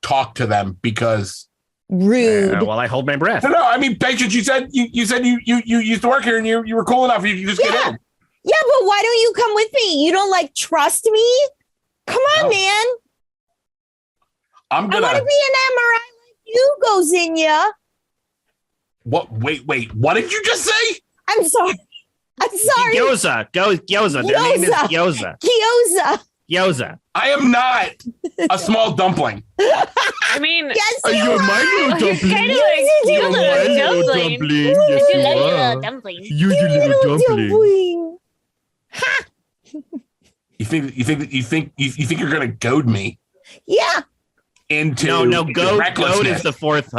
talk to them because. rude. While I hold my breath. No, I mean, Patience, you said you used to work here and you were cool enough. You could just get in. Yeah, but why don't you come with me? You don't like trust me? Come on, man. I'm I gonna. want to be an MRI like you, Gozinia. What? Wait. What did you just say? I'm sorry. Gyoza. Gyoza. Their name is Gyoza. Gyoza. I am not a small dumpling. I mean, Yes, Are you my little dumpling? kind of like You're you my little dumpling. Yes, You you like are. little dumpling. You little dumpling. You think you're gonna goad me Yeah. into No. Goat recklessness? is the fourth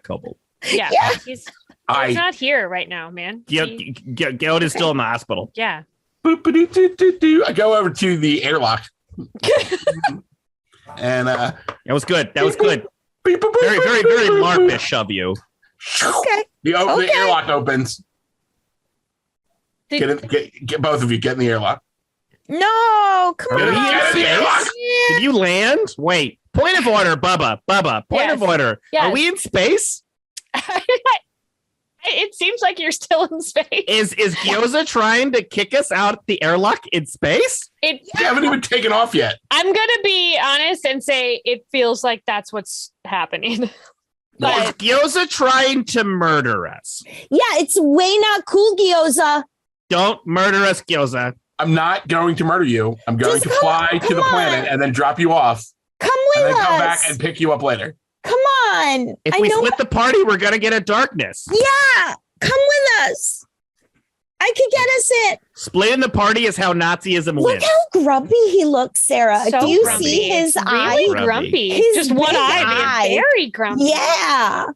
kobold. Yeah. Yeah. He's I not here right now, man. Goat is still in the hospital. Yeah. boop-a-doo-doo-doo-doo. I go over to the airlock, and That was good. Very, beep, boop, boop, very, boop, very boop, boop. LARPish of you. Okay. The Okay. airlock opens. Did- Get both of you. Get in the airlock. No, come Are on. we in Get in the airlock. space? Did you land? Wait. Point of order, Bubba. Point of Yes. order. Yes. Are we in space? It seems like you're still in space. Is Gyoza trying to kick us out the airlock in space? You haven't even taken off yet. I'm gonna be honest and say it feels like that's what's happening. Is But Gyoza trying to murder us? Yeah, it's way not cool, Gyoza. Don't murder us, Gyoza. I'm not going to murder you. I'm going Just to come fly on, to the come planet on. and then drop you off, Come and with then come us. back and pick you up later. Come on. If I we know. split the party, we're gonna get a darkness. Yeah, come with us. I could get us in. Splitting the party is how Nazism Look wins. how grumpy he looks, Sarah. so Do you grumpy. see his Really eye? grumpy. His Just one big eye, eye. man. Very grumpy. Yeah.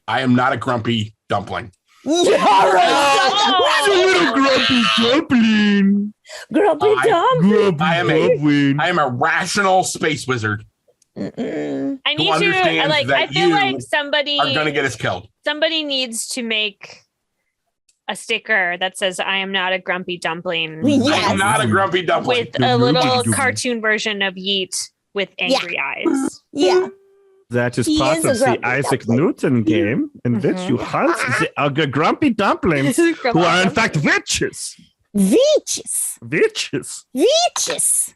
I am not a grumpy dumpling. You're Oh. It's a little grumpy dumpling. grumpy dumb. Grumpy I am a- dumpling. I am a rational space wizard. Mm-mm. I need to understands like. that I feel you like somebody Are going to get us killed. needs to make a sticker that says "I am not a grumpy dumpling" Yes. I'm not a grumpy dumpling. with a little cartoon version of Yeet with angry eyes. Yeah. That is He part is of a the grumpy Isaac dumpling. Newton game in which you hunt the grumpy dumplings who are in fact witches. Veeches. Witches. Veeches.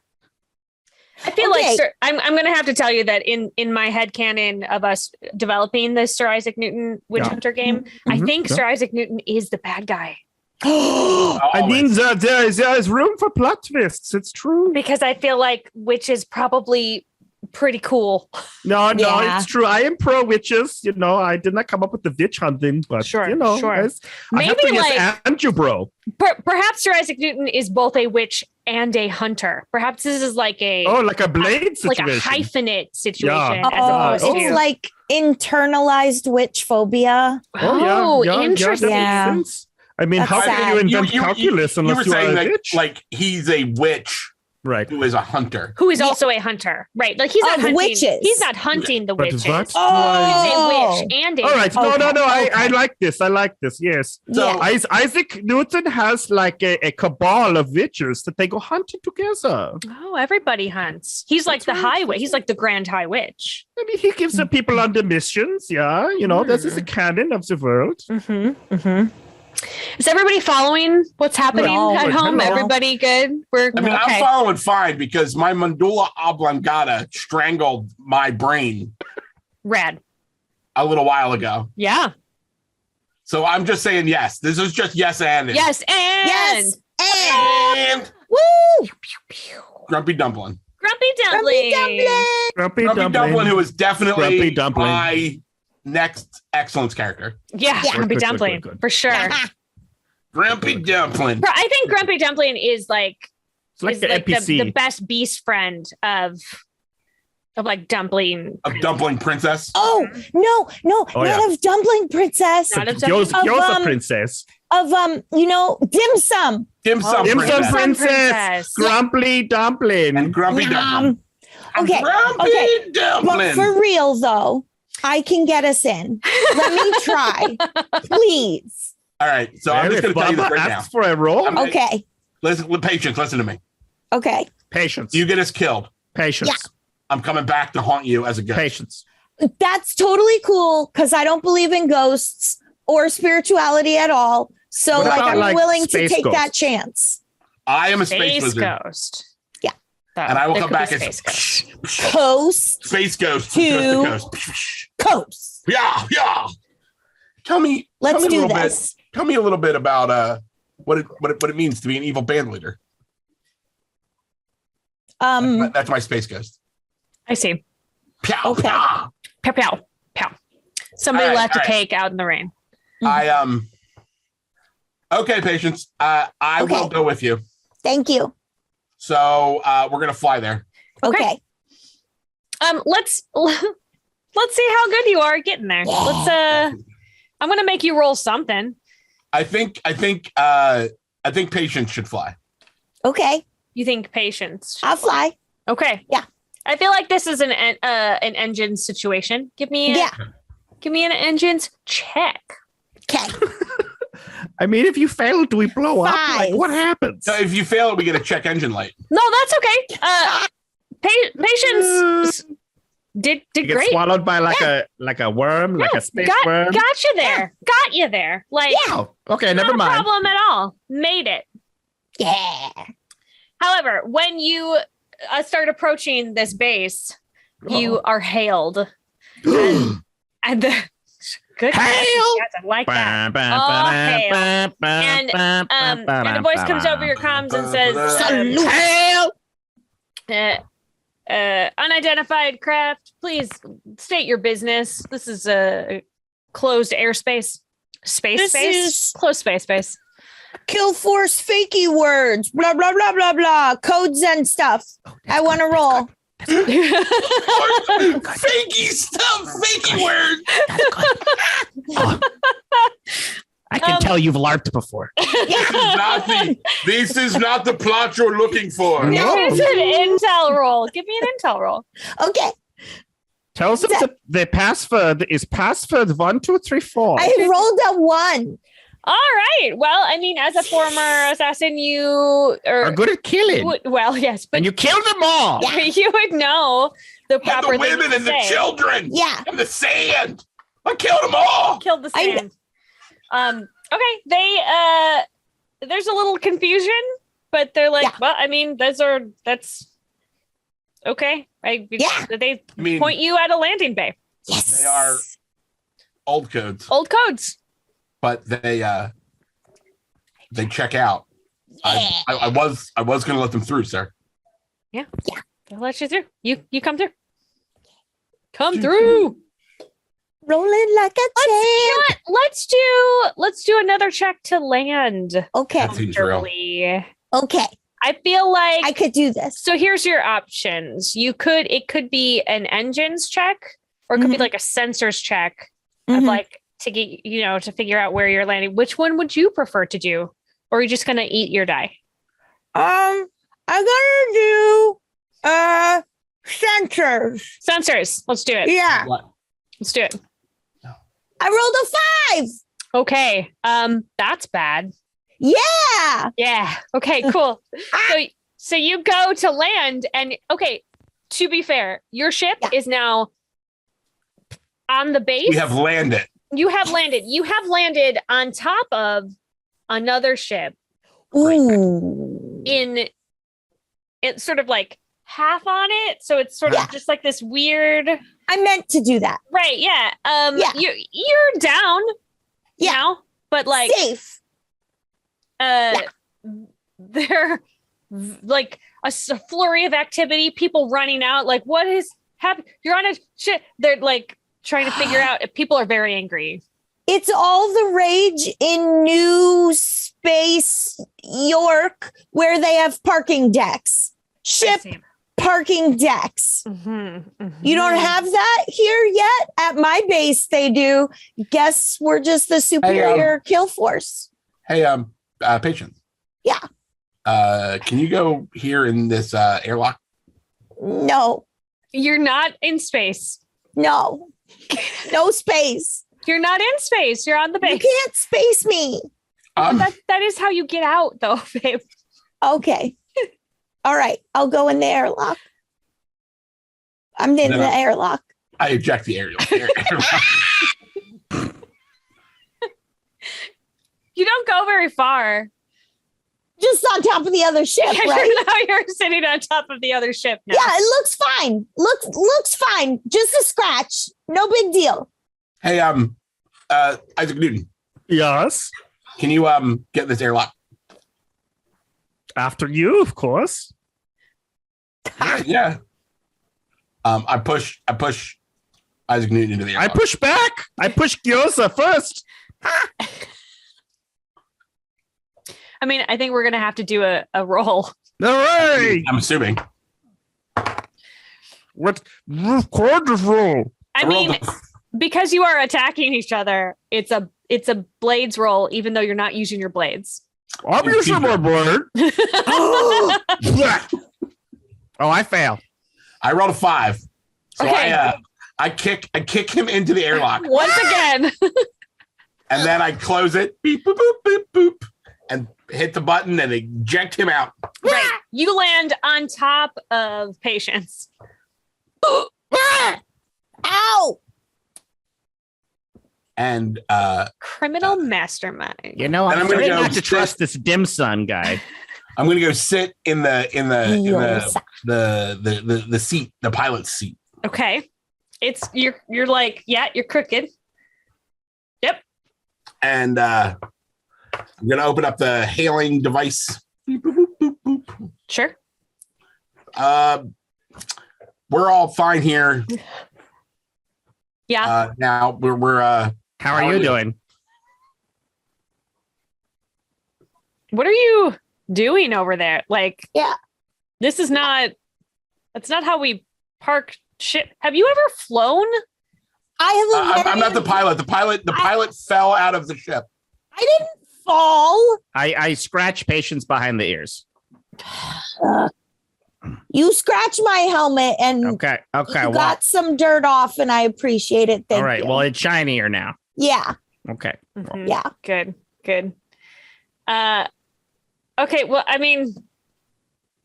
I feel Okay. like I'm going to have to tell you that in my headcanon of us developing the Sir Isaac Newton Witch Yeah. Hunter game, I Mhm, think yeah. Sir Isaac Newton is the bad guy I mean, there is room for plot twists. It's true. because I feel like witch is probably pretty cool. No, Yeah. it's true. I am pro witches. You know, I did not come up with the witch hunting, but Sure, you know, sure. I have Maybe to like yes, and you, bro. perhaps Sir Isaac Newton is both a witch and a hunter. Perhaps this is like a Oh, like a blade like situation. a hyphenate situation Yeah. as opposed It's to like internalized witch phobia. interesting. Yeah. That makes sense. I mean, That's how sad. can you invent calculus you were unless you are saying a that, witch? like he's a witch Right. who is a hunter. Who is also a hunter, right? Like he's not Of hunting. witches. He's not hunting the But witches. what He's do I- Oh. a witch and a All right. Okay, No. I okay. like this. Yes. So Yeah. Isaac Newton has like a cabal of witches that they go hunting together. Oh, everybody hunts. He's like the high witch. He's like the grand high witch. I mean, he gives the people on the missions. Yeah. You know, this is the canon of the world. Is everybody following what's happening No, at home? no. Everybody good? We're I mean, okay. I'm following fine because my medulla oblongata strangled my brain Rad. a little while ago. Yeah. So I'm just saying yes. This is just yes and it. Yes. And Yes. And And woo! Grumpy Dumpling. Grumpy Grumpy Dumpling. dumpling. Grumpy Grumpy Dumpling, who is definitely Grumpy Dumpling. my next excellence character. Yeah, Yeah. Grumpy Good. Dumpling for sure. Grumpy Dumpling. I think Grumpy Dumpling is like It's like is the like NPC. the best beast friend of like dumpling. A dumpling princess. Oh no, Oh, not yeah. of dumpling princess. Not of Gyoza Of, Gyoza princess. Of dim sum. Dim sum Dim sum princess. princess. Grumpy Dumpling. And Grumpy Dumpling. Okay. Grumpy But dumpling. for real, though, I can get us in. Let me try. Please. All right. So I'm just going to tell you this right now. Ask for a roll. Okay. Listen, patience. Listen to me. Okay. Patience. You get us killed. Patience. Yeah. I'm coming back to haunt you as a ghost. Patience. That's totally cool because I don't believe in ghosts or spirituality at all. So, What like, about, I'm like, willing to space take that ghosts? chance. I am a space wizard. ghost. Yeah. And I will There come could back be as space ghost. Coast space ghost. To- Coast to coast. coast. Yeah. Tell me. Let's tell me a do little this. Bit, tell me a little bit about what it means to be an evil band leader. That's my space ghost. I see. Pow, Okay. pow. Pow, pow, pow. Somebody All right, left a all right. cake out in the rain. Okay, patience. I Okay. will go with you. Thank you. So we're gonna fly there. Okay. Let's see how good you are at getting there. Yeah. I'm gonna make you roll something. I think patience should fly. Okay. You think patience? I'll fly. Okay. Yeah. I feel like this is an engine situation. Give me an engines check. Okay. I mean, if you fail, do we blow up? Like, 5. what happens? So if you fail it, we get a check engine light. No, that's okay. Patience did You get great. swallowed by like a worm, like a space worm. Got you there. Got you there. Like Oh, okay, not never a mind. problem at all. Made it. Yeah. However, when you start approaching this base, you are hailed. And the good Hail! yes, I like that. And the voice comes over your comms and says, Hail! unidentified craft, please state your business. This is a closed airspace. Closed space. Kill force fakey words. Blah, blah, blah, blah, blah. Codes and stuff. I want to roll. Fakey stuff, fakey words. I can tell you've LARPed before. This is not the plot you're looking for. It's an intel roll. Give me an intel roll. Okay. Tell them the password is password 1, 2, 3, 4. I rolled a 1. All right. Well, I mean, as a former assassin, you are good at killing. Well, yes, but And you killed them all. you would know the And proper the women thing to and the say. children. Yeah. And the sand. I killed them all. Killed the sand. Okay. They there's a little confusion, but they're like, well, I mean, that's okay. They point you at a landing bay. Yes. They are old codes. Old codes. But they check out. Yeah. I was going to let them through, sir. Yeah. They'll let you through. You come through. Come through. Rolling like a champ. Let's do another check to land. Okay. That seems real. comfortably. Okay. I feel like I could do this. so here's your options. It could be an engines check, or it could be like a sensors check of Mhm. like to get to figure out where you're landing. Which one would you prefer to do? Or are you just gonna eat your die? I'm gonna do sensors. Sensors. Let's do it. Yeah. What? Let's do it. I rolled a 5. Okay. That's bad. Yeah. Yeah. Okay, cool. So you go to land and okay, to be fair, your ship is now on the base. We have landed. You have landed. You have landed on top of another ship Ooh. in it's sort of like half on it. So it's sort of just like this weird I meant to do that. right. Yeah. Yeah. You're down now, but like Safe. they're like a flurry of activity, people running out, like what is happening? You're on a shit. They're like trying to figure out if people are very angry. It's all the rage in New Space York where they have parking decks. Ship parking decks. You don't have that here yet? At my base, they do. Guess we're just the superior kill force. Hey, patient. Yeah. Can you go here in this airlock? No. You're not in space. No space. You're not in space. You're on the base. You can't space me. That is how you get out, though, babe. Okay. All right. I'll go in the airlock. I'm in the airlock. I eject the Adriel. You don't go very far. Just on top of the other ship, right? Now you're sitting on top of the other ship now. Yeah, it looks fine. Looks fine. Just a scratch. No big deal. Hey, Isaac Newton, Yes. can you get this airlock? After you, of course. Yeah. I push Isaac Newton into the I airlock. push back. I push Gyoza first. I mean, I think we're going to have to do a roll. All right. I'm assuming. What record this roll? I mean, because you are attacking each other, it's a blades roll, even though you're not using your blades. I'm using my blade. Oh, I fail. I rolled a 5. So Okay. I kick him into the airlock. Once again. And then I close it, beep, boop, boop, boop, boop, and hit the button and eject him out. Right. You land on top of Patience. Ow! And Criminal mastermind. You know, And I'm I'm gonna starting go not to sit- trust this dim sum guy. I'm gonna go sit in the seat, the pilot's seat. Okay. You're like, yeah, you're crooked. Yep. And I'm gonna open up the hailing device. Beep, boop, boop, boop, boop. Sure. We're all fine here. Yeah. Now we're How are you doing? What are you doing over there? Like, Yeah. that's not how we park ship. Have you ever flown? I have I'm not the pilot. The pilot fell out of the ship. I didn't fall. I scratch Patience behind the ears. You scratched my helmet and Okay. you Well, got some dirt off, and I appreciate it. Thank all right. you. Well, it's shinier now. Yeah. Okay. Mhm. Yeah. Good. Okay. Well, I mean,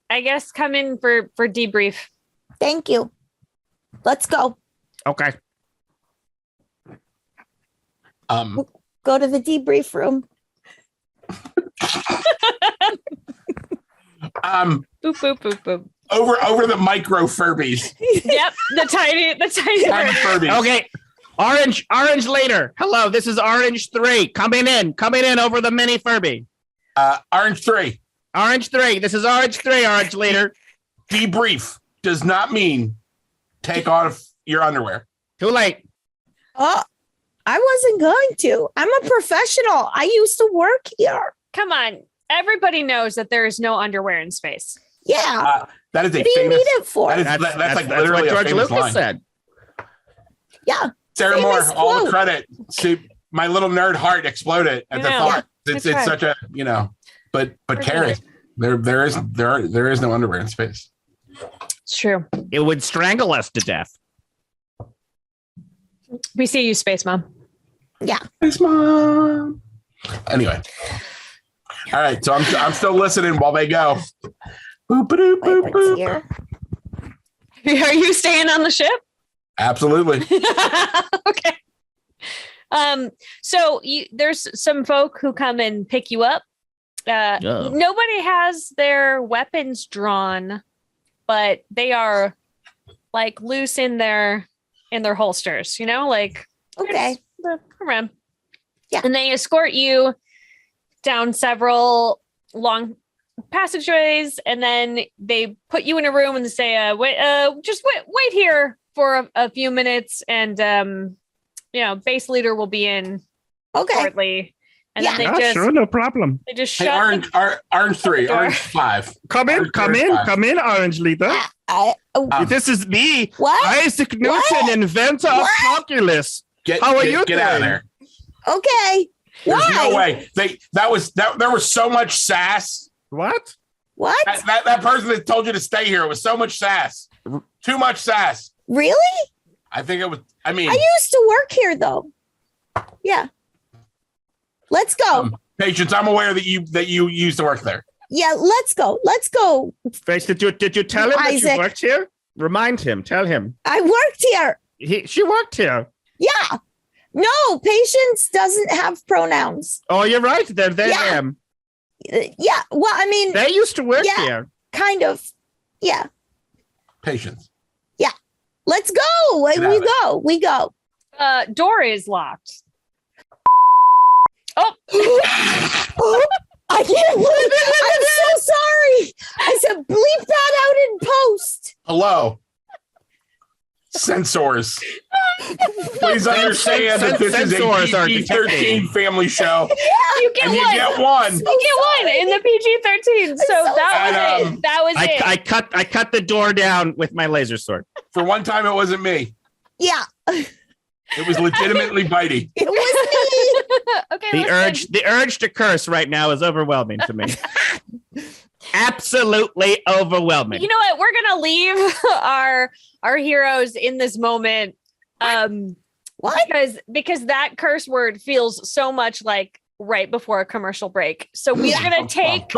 I guess come in for debrief. Thank you. Let's go. Okay. Go to the debrief room. Boop boop boop boop. Over the micro Furbies. Yep. The tiny Tiny Furbies. Okay. Orange leader. Hello, this is Orange 3. Coming in over the mini Furby. Orange 3. Orange 3. This is Orange 3, Orange leader. Debrief does not mean take off your underwear. Too late. Oh, I wasn't going to. I'm a professional. I used to work here. Come on. Everybody knows that there is no underwear in space. Yeah. That is a What do you famous. need it for? That's like literally what a George famous Lucas line. said. Yeah. Sarah Moore, Famous all the quote. credit. See, my little nerd heart exploded at the I know. thought. It's Good try. such a but Carrie, there is no underwear in space. It's true. It would strangle us to death. We see you, Space Mom. Yeah. Thanks, Mom. Anyway, all right. So I'm still listening while they go. Boop, boop, boop, Wait, boop. here. Are you staying on the ship? Absolutely. Okay. So there's some folk who come and pick you up. Oh. Nobody has their weapons drawn, but they are like loose in their holsters, like Okay. they're around. Yeah. And they escort you down several long passageways, and then they put you in a room and they say, just wait here for a few minutes, and base leader will be in Okay. shortly. And then Yeah, they just sure, no problem. shut Hey, orange 3, door. orange 5. Come in, Orange Leader. This is me, What? Isaac Newton, What? inventor of What? calculus. Get How are you get out of doing? there. Okay. There's Why? no way. There was so much sass. What? What? That person that told you to stay here, it was so much sass. Too much sass. Really? I think it was. I mean, I used to work here, though. Yeah. Let's go. Patience, I'm aware that you used to work there. Yeah, let's go. Let's go. Face, did you tell him that Isaac. you worked here? Remind him. Tell him. I worked here. She worked here. Yeah. No, Patience doesn't have pronouns. Oh, you're right. They're them. Yeah. Well, I mean, They used to work Yeah. here. kind of. Yeah. Patience. Let's go. We go. Door is locked. Oh, I can't believe I'm so sorry. I said bleep that out in post. Hello. Censors. Please understand that this is Censors a are PG-13 family show. You get And you one. get one. You get one in the PG-13. So so that was sorry. it. That was it. I cut the door down with my laser sword. For one time, it wasn't me. Yeah, It was legitimately Bitey. it was Okay. The urge to curse right now is overwhelming to me. Absolutely overwhelming. You know what? We're gonna leave our heroes in this moment. What? Because that curse word feels so much like right before a commercial break. So we're gonna take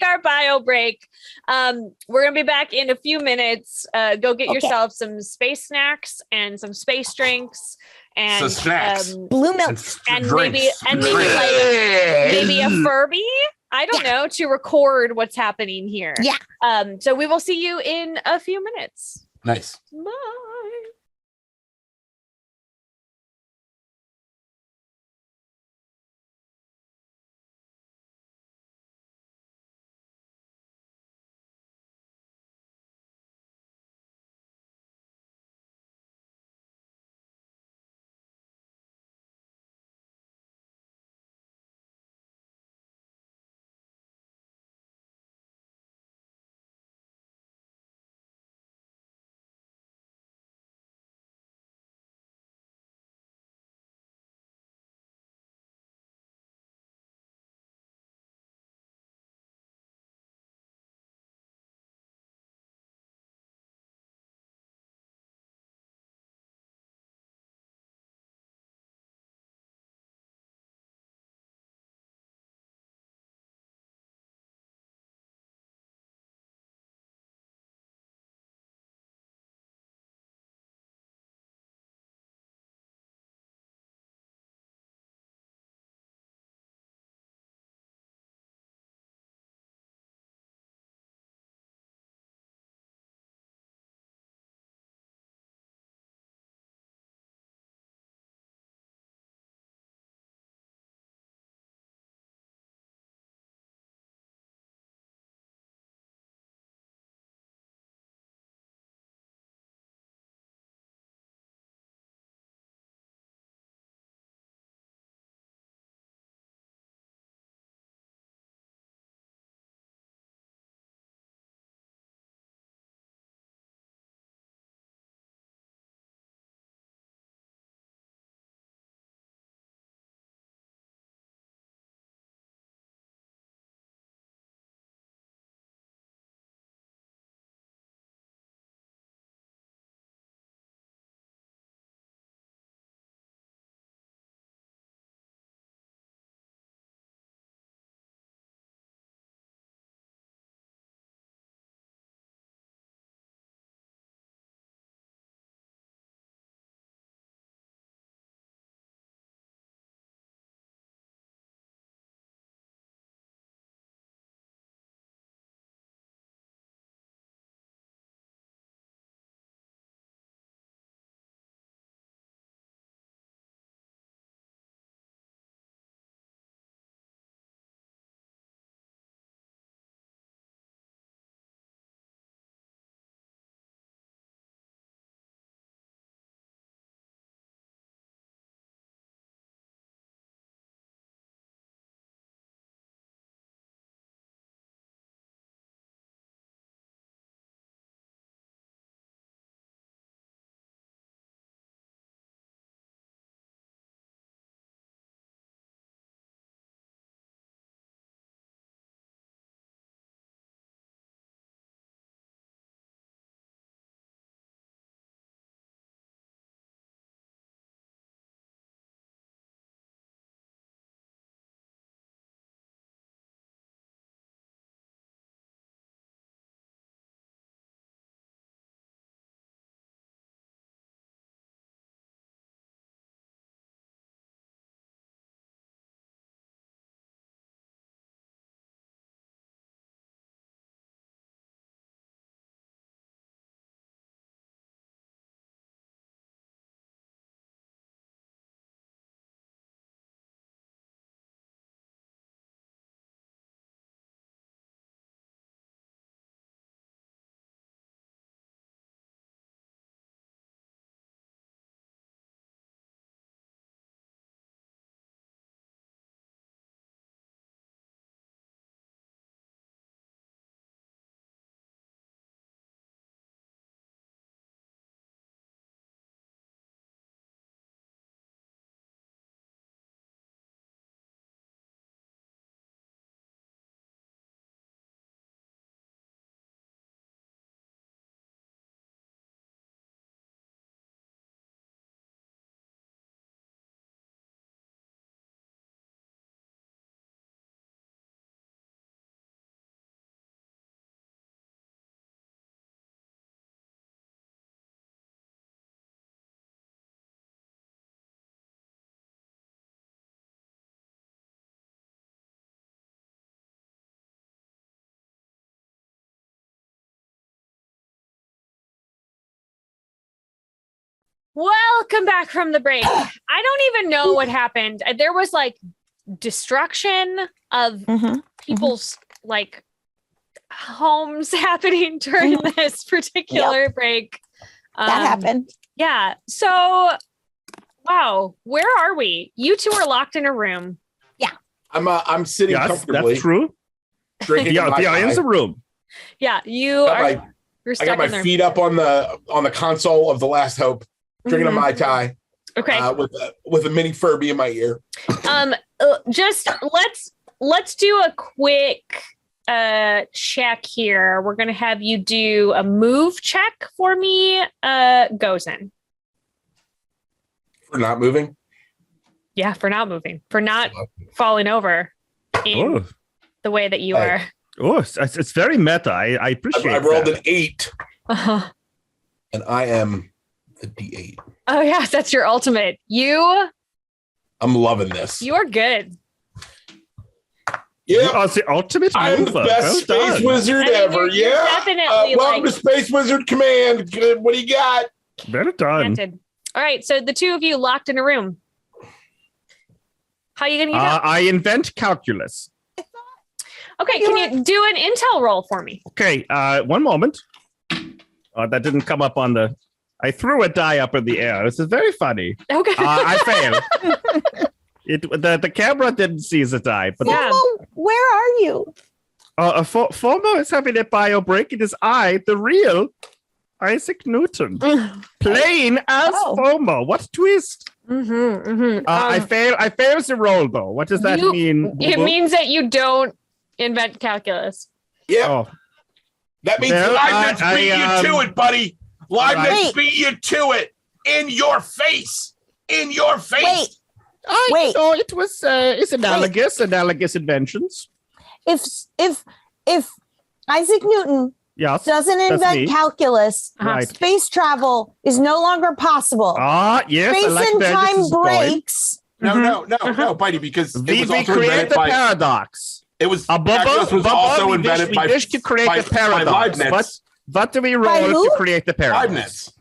our bio break. We're gonna be back in a few minutes. Go get yourself some space snacks and some space drinks and So snacks. Blue milk. and Drinks. maybe a Furby. I don't know, to record what's happening here. Yeah. So we will see you in a few minutes. Nice. Bye. Welcome back from the break. I don't even know what happened. There was like destruction of people's like homes happening during this particular break. That happened. Yeah. So, wow, where are we? You two are locked in a room. I'm sitting comfortably. That's true. Drinking Yeah, my in the room. Yeah, you are. You're stuck I got my in there. feet up on the console of the Last Hope, drinking a Mai Tai. Okay. With a mini Furby in my ear. Just let's do a quick check here. We're gonna have you do a move check for me. Goes in. For not moving? Yeah, for not moving, for not falling over in the way that you are. Oh, it's very meta. I appreciate it. I rolled an 8. Uh-huh. And I am the D8. Oh yeah, that's your ultimate. I'm loving this. You are good. Yeah. You are the ultimate I'm the mover. best space wizard ever. You're definitely welcome to Space Wizard Command. What do you got? Better done. All right, so the two of you locked in a room. How are you going to get out? I invent calculus. Okay, can you do an intel roll for me? Okay, one moment. That didn't come up on the... I threw a die up in the air. This is very funny. Okay. I failed. The camera didn't see the die. But Fomo, where are you? Fomo is having a bio break in his eye. The real Isaac Newton. Playing as Fomo. What twist? I failed the roll, though. What does that mean? It means that you don't invent calculus. Yeah. Oh. That means Leibniz beat you to it, buddy. Leibniz beat you to it. In your face. In your face. Wait. So it was it's analogous inventions. If Isaac Newton doesn't invent calculus, space travel is no longer possible. Yes. Space and time breaks. No, Bitey, because it was also create invented the by paradox. It was calculus was also invented by to create the paradox. Leibniz. What do we roll to create the paradox?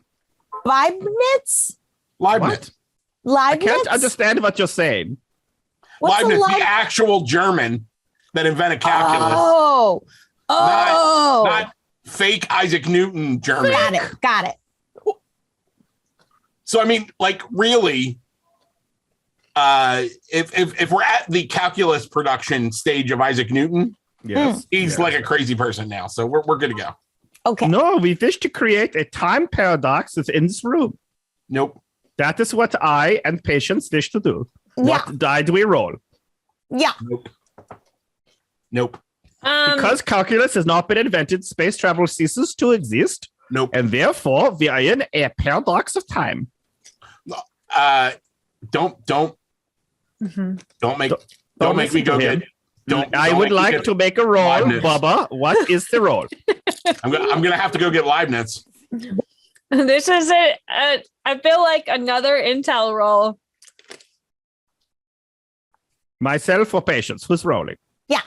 Leibniz. I can't understand what you're saying. Leibniz, the actual German that invented calculus. Not fake Isaac Newton German. Got it. So I mean, like, really, if we're at the calculus production stage of Isaac Newton, he's like a crazy person now. So we're good to go. Okay. No, we wish to create a time paradox within this room. Nope. That is what I and Patience wish to do. Yeah. What die do we roll? Yeah. Nope. Because calculus has not been invented, space travel ceases to exist. Nope. And therefore, we are in a paradox of time. Don't make me go get. I would like to make a roll, Leibniz. Bubba. What is the roll? I'm gonna have to go get Leibniz. This is I feel like another intel roll. Myself or Patience? Who's rolling? Yeah.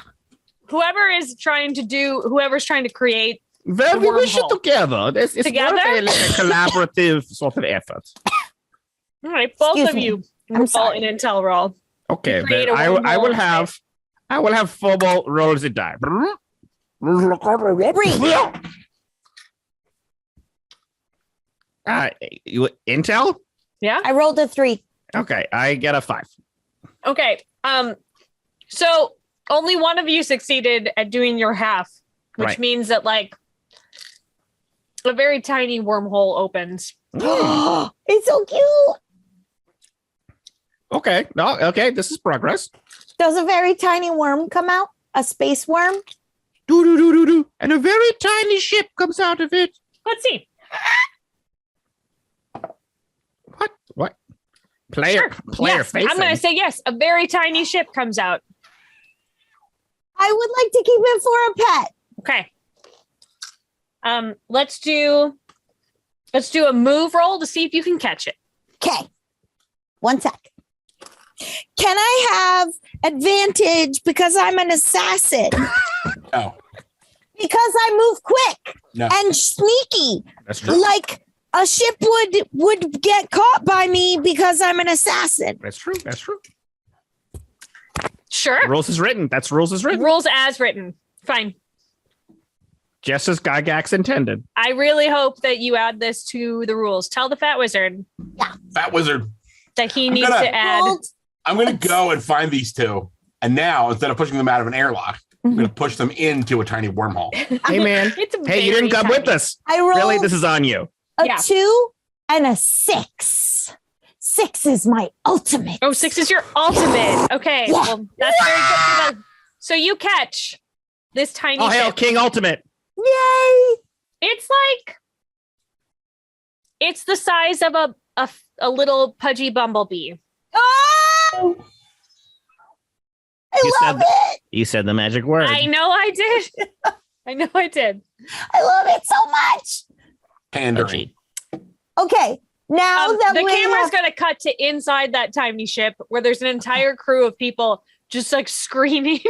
Whoever's trying to create. Well, we wish it together. It's Together? more of a collaborative sort of effort. All right, both of you roll an intel roll. Okay, then I will have Fomo rolls a die. Intel? Yeah. I rolled a 3. Okay, I get a 5. Okay. So only one of you succeeded at doing your half, which means that like a very tiny wormhole opens. It's so cute. Okay, this is progress. Does a very tiny worm come out? A space worm? Do. And a very tiny ship comes out of it. Let's see. What? Player Yes, facing. I'm going to say yes. A very tiny ship comes out. I would like to keep it for a pet. Okay. Let's do a move roll to see if you can catch it. Okay. 1 sec. Can I have advantage because I'm an assassin? No. Because I move quick No. and sneaky. That's true. Like a ship would get caught by me because I'm an assassin. That's true. That's true. Sure. Rules is written. That's rules is written. Rules as written. Fine. Just as Gygax intended. I really hope that you add this to the rules. Tell the Fat Wizard Fat Wizard. that he needs to add. I'm going to go and find these two. And now, instead of pushing them out of an airlock, I'm going to push them into a tiny wormhole. Hey, man. Hey, you didn't come with us. I rolled Really? This is on you. a 2 and a 6. 6 is my ultimate. Oh, 6 is your ultimate. Okay. Yeah. Well, that's very good. So you catch this tiny Oh, hail ship. King Ultimate. Yay! It's the size of a little pudgy bumblebee. Oh! I love it. You said the magic word. I know I did. I know I did. I love it so much. Pandering. Okay, now that the we camera's have- going to cut to inside that tiny ship where there's an entire crew of people just like screaming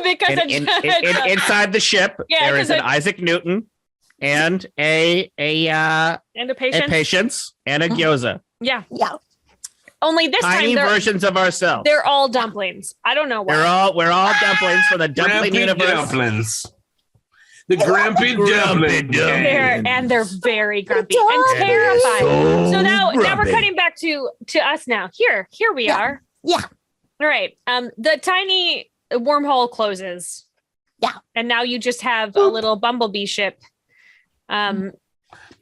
because inside the ship, there is an Isaac Newton and a patience and a gyoza. Yeah. Yeah. Only this Tiny time versions of ourselves. they're all dumplings. I don't know why. We're all dumplings from the dumpling Grumpy universe. dumplings. The grumpy dumpling. They're very grumpy Dumplings. and terrified. So now we're grumpy. cutting back to us now. Here we are. Yeah. All right. The tiny wormhole closes. Yeah. And now you just have a little bumblebee ship.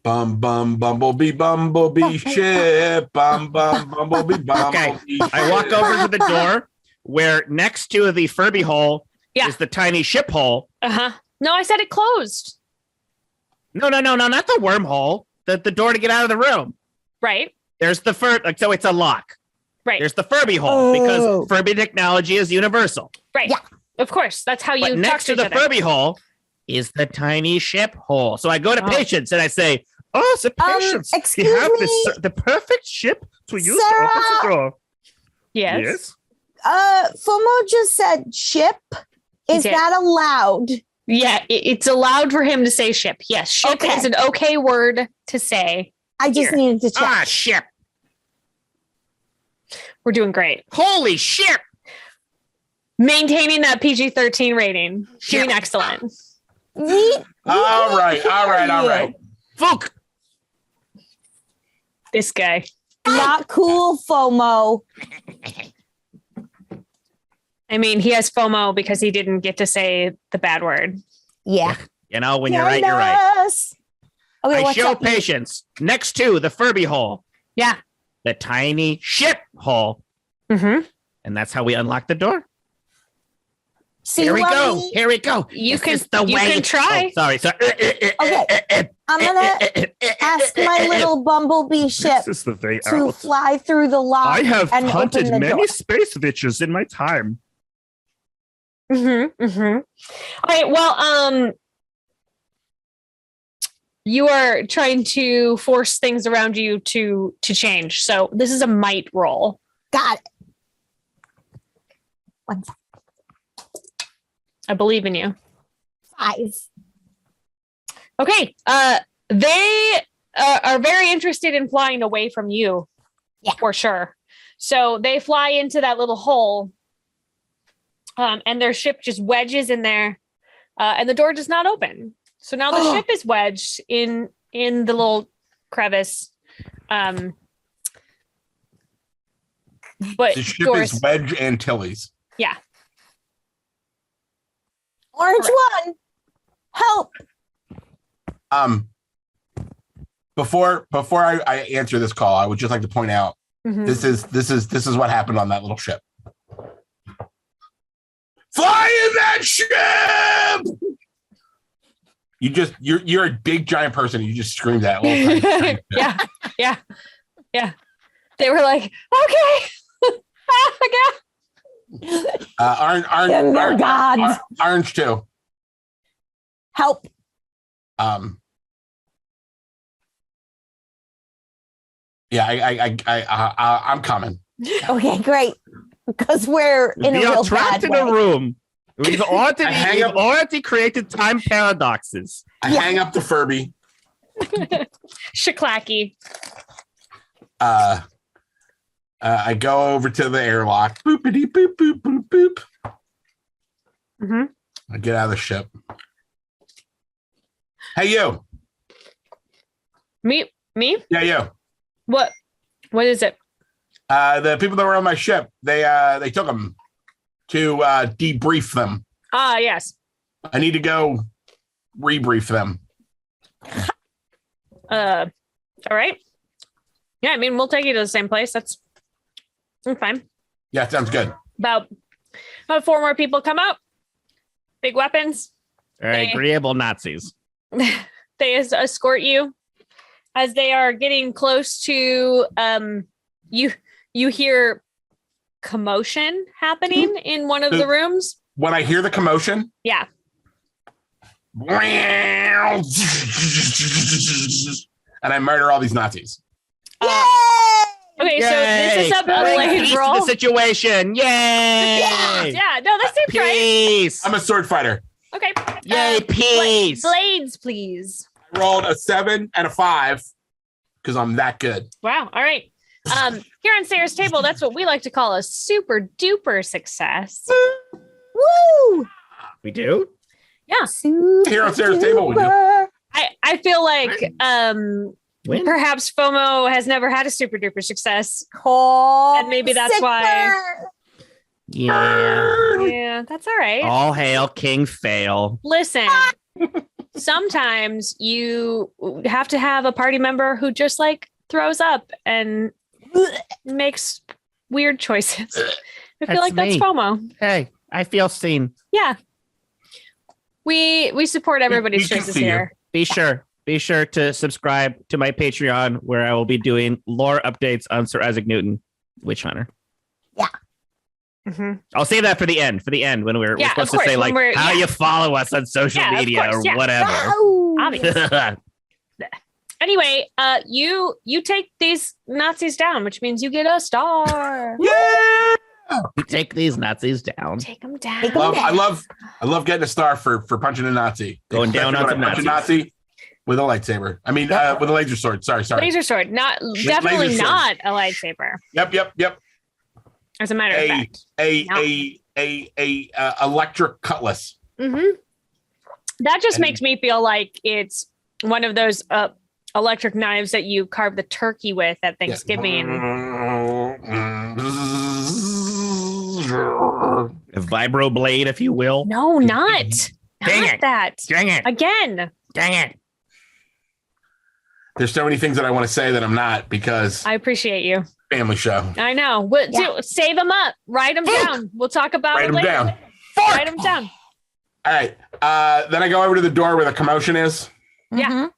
Bumblebee ship. Bumblebee. Okay, I walk over to the door where next to the Furby hole is the tiny ship hole. Uh-huh. No, I said it closed. No, not the wormhole. The door to get out of the room. Right. There's the so it's a lock. Right. There's the Furby hole because Furby technology is universal. Right. Yeah. Of course. That's how you But talk next to each the other. Furby hole is the tiny ship hole. So I go to Patience and I say, "Oh, so Patience, excuse you have me? the perfect ship to use to Sarah? open the door." Yes. Fomo just said ship. Is did. that allowed? Yeah, it's allowed for him to say ship. Yes, ship Okay. is an okay word to say. I just Here. needed to check. Ah, ship. We're doing great. Holy ship. Maintaining that PG-13 rating. Doing excellent. Yeet, All right. Fook. This guy. not cool, Fomo. I mean, he has FOMO because he didn't get to say the bad word. Yeah. You know, when you're right, you're right. Yes. Okay, I what's show up? Patience next to the Furby hole, Yeah. the tiny ship hole. Mm-hmm. And that's how we unlock the door. See, Here we go. Lummy, Here we go. You This can- is the you way. can try. Oh, sorry. Okay. I'm gonna ask my little bumblebee ship This is the way to out. fly through the lock. I have and hunted open the many door. space witches in my time. Mm-hmm. Mm-hmm. All right. Well, you are trying to force things around you to change. So this is a might roll. Got it. 1 second. I believe in you. 5. Okay. They are very interested in flying away from you. Yeah. For sure. So they fly into that little hole. And their ship just wedges in there. And the door does not open. So now the ship is wedged in the little crevice. But The ship doors, is Wedge Antilles. yeah. Orange one. Help. Before I answer this call, I would just like to point out Mhm. this is what happened on that little ship. Fly in that ship! You're a big giant person. And you just screamed that. Little tiny ship. Yeah. They were like, okay. Orange too. Help. Yeah, I'm coming. Okay, great. Because we're in a We are real trapped bad in way. a room. We've already created time paradoxes. I hang up the Furby. Shaklacky. I go over to the airlock. Boopity boop boop boop boop. Mm-hmm. I get out of the ship. Hey, you. Me? Yeah, you. What is it? The people that were on my ship, they took them to debrief them. Ah, yes. I need to go rebrief them. All right. Yeah, I mean, we'll take you to the same place. That's fine. Yeah, sounds good. About 4 more people come out. Big weapons. All right, agreeable Nazis. They escort you as they are getting close to. You hear commotion happening in one of the rooms. When I hear the commotion, Yeah. and I murder all these Nazis. Okay, so this is a Bring peace blade roll. to the situation. Yay! Yeah, no, that seems right. Peace. I'm a sword fighter. Okay. Yay, peace. Blades, please. I rolled a 7 and a 5 because I'm that good. Wow. All right. Here on Sarah's table, that's what we like to call a super duper success. Woo! We do? Yeah. Here on Sarah's table, we do. I feel like When? perhaps FOMO has never had a super duper success. Oh, And maybe that's why. Yeah. Yeah, that's all right. All hail King Fail. Listen, sometimes you have to have a party member who just like throws up and makes weird choices. I feel That's like that's me. FOMO. Hey, I feel seen. Yeah. We support everybody's We can choices see you. here. Be sure to subscribe to my Patreon where I will be doing lore updates on Sir Isaac Newton, Witch Hunter. Mm-hmm. I'll save that for the end when we're Yeah, supposed of to say course, like when we're- how yeah. you follow us on social Yeah, of media course, or yeah. whatever. Obvious. Anyway, you take these Nazis down, which means you get a star. Yeah. We take these Nazis down. Take them down. I love getting a star for punching a Nazi. Going down Especially on when some I punch a Nazi with a lightsaber. I mean, with a laser sword. Sorry. Laser sword, definitely laser sword. not a lightsaber. Yep. As a matter of fact, A electric cutlass. mm-hmm. That just And- makes me feel like it's one of those electric knives that you carve the turkey with at Thanksgiving. A vibro blade, if you will. No, not. Dang Not it. that. Dang it. Again, Dang it. There's so many things that I want to say that I'm not because I appreciate you. family show. I know. Save them up. Write them down. We'll talk about Write it them later. down. Write them down. All right. Then I go over to the door where the commotion is, Yeah.